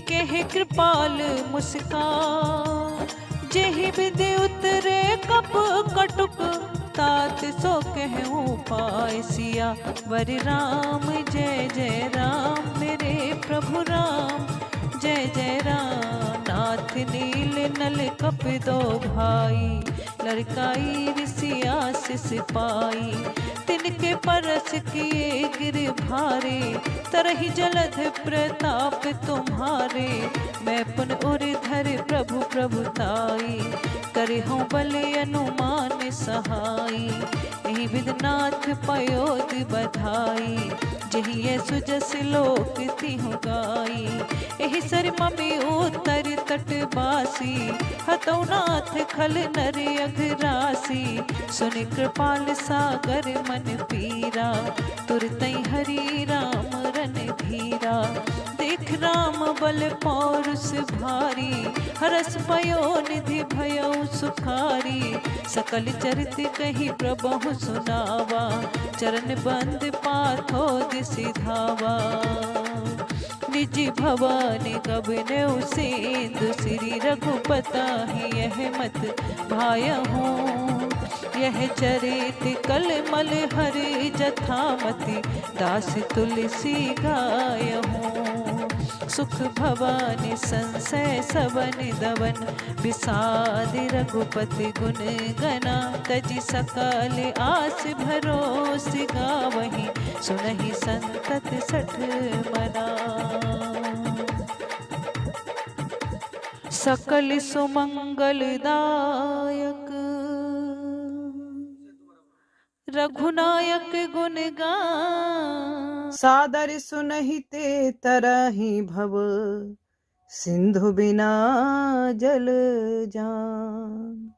कह कृपाल मुस्कान। जेहि विधि उतरे कप कटुक, तात सो कहूँ पाय सिया। वर राम जय जय राम, मेरे प्रभु राम जय जय राम। नाथ नील नल कप दो भाई, लड़काई ऋषिया सिपाई। तिनके परस किए गिर भारे, तरहि जलध प्रताप तुम्हारे। मैं पुन उर्धर प्रभु प्रभुताई, करे हूँ बल अनुमान सहाई। यही विदनाथ पयोद बधाई, जही ये सुजस लोक तिहु गाई। यही सर ममी उत्तर तट बासी, हतौ नाथ खल नर अघरासी। सुनि कृपाल सागर मन पीरा, तुरतै हरि राम रन धीरा। देख राम बल पौरुष भारी, हरस पयो निधि भयो सुखारी। सकल चरित कही प्रभु सुनावा, चरण बंद पाथो दिसि धावा। निज भवानी कब ने उसेंदु, श्री रघुपता ही यह मत भायहूँ। यह चरित कल मल हरि जथामति, दास तुलसी गायहूँ। सुख भवानी संशय सबन दवन, विषाद रघुपति गुण गना। तजि सकल आस भरोस गावहीं, सुनहि संतत सठ मना। सकल सुमंगलदायक, रघुनायक गुण गान। सादर सुनहि ते तरहि भव, सिंधु बिना जल जान।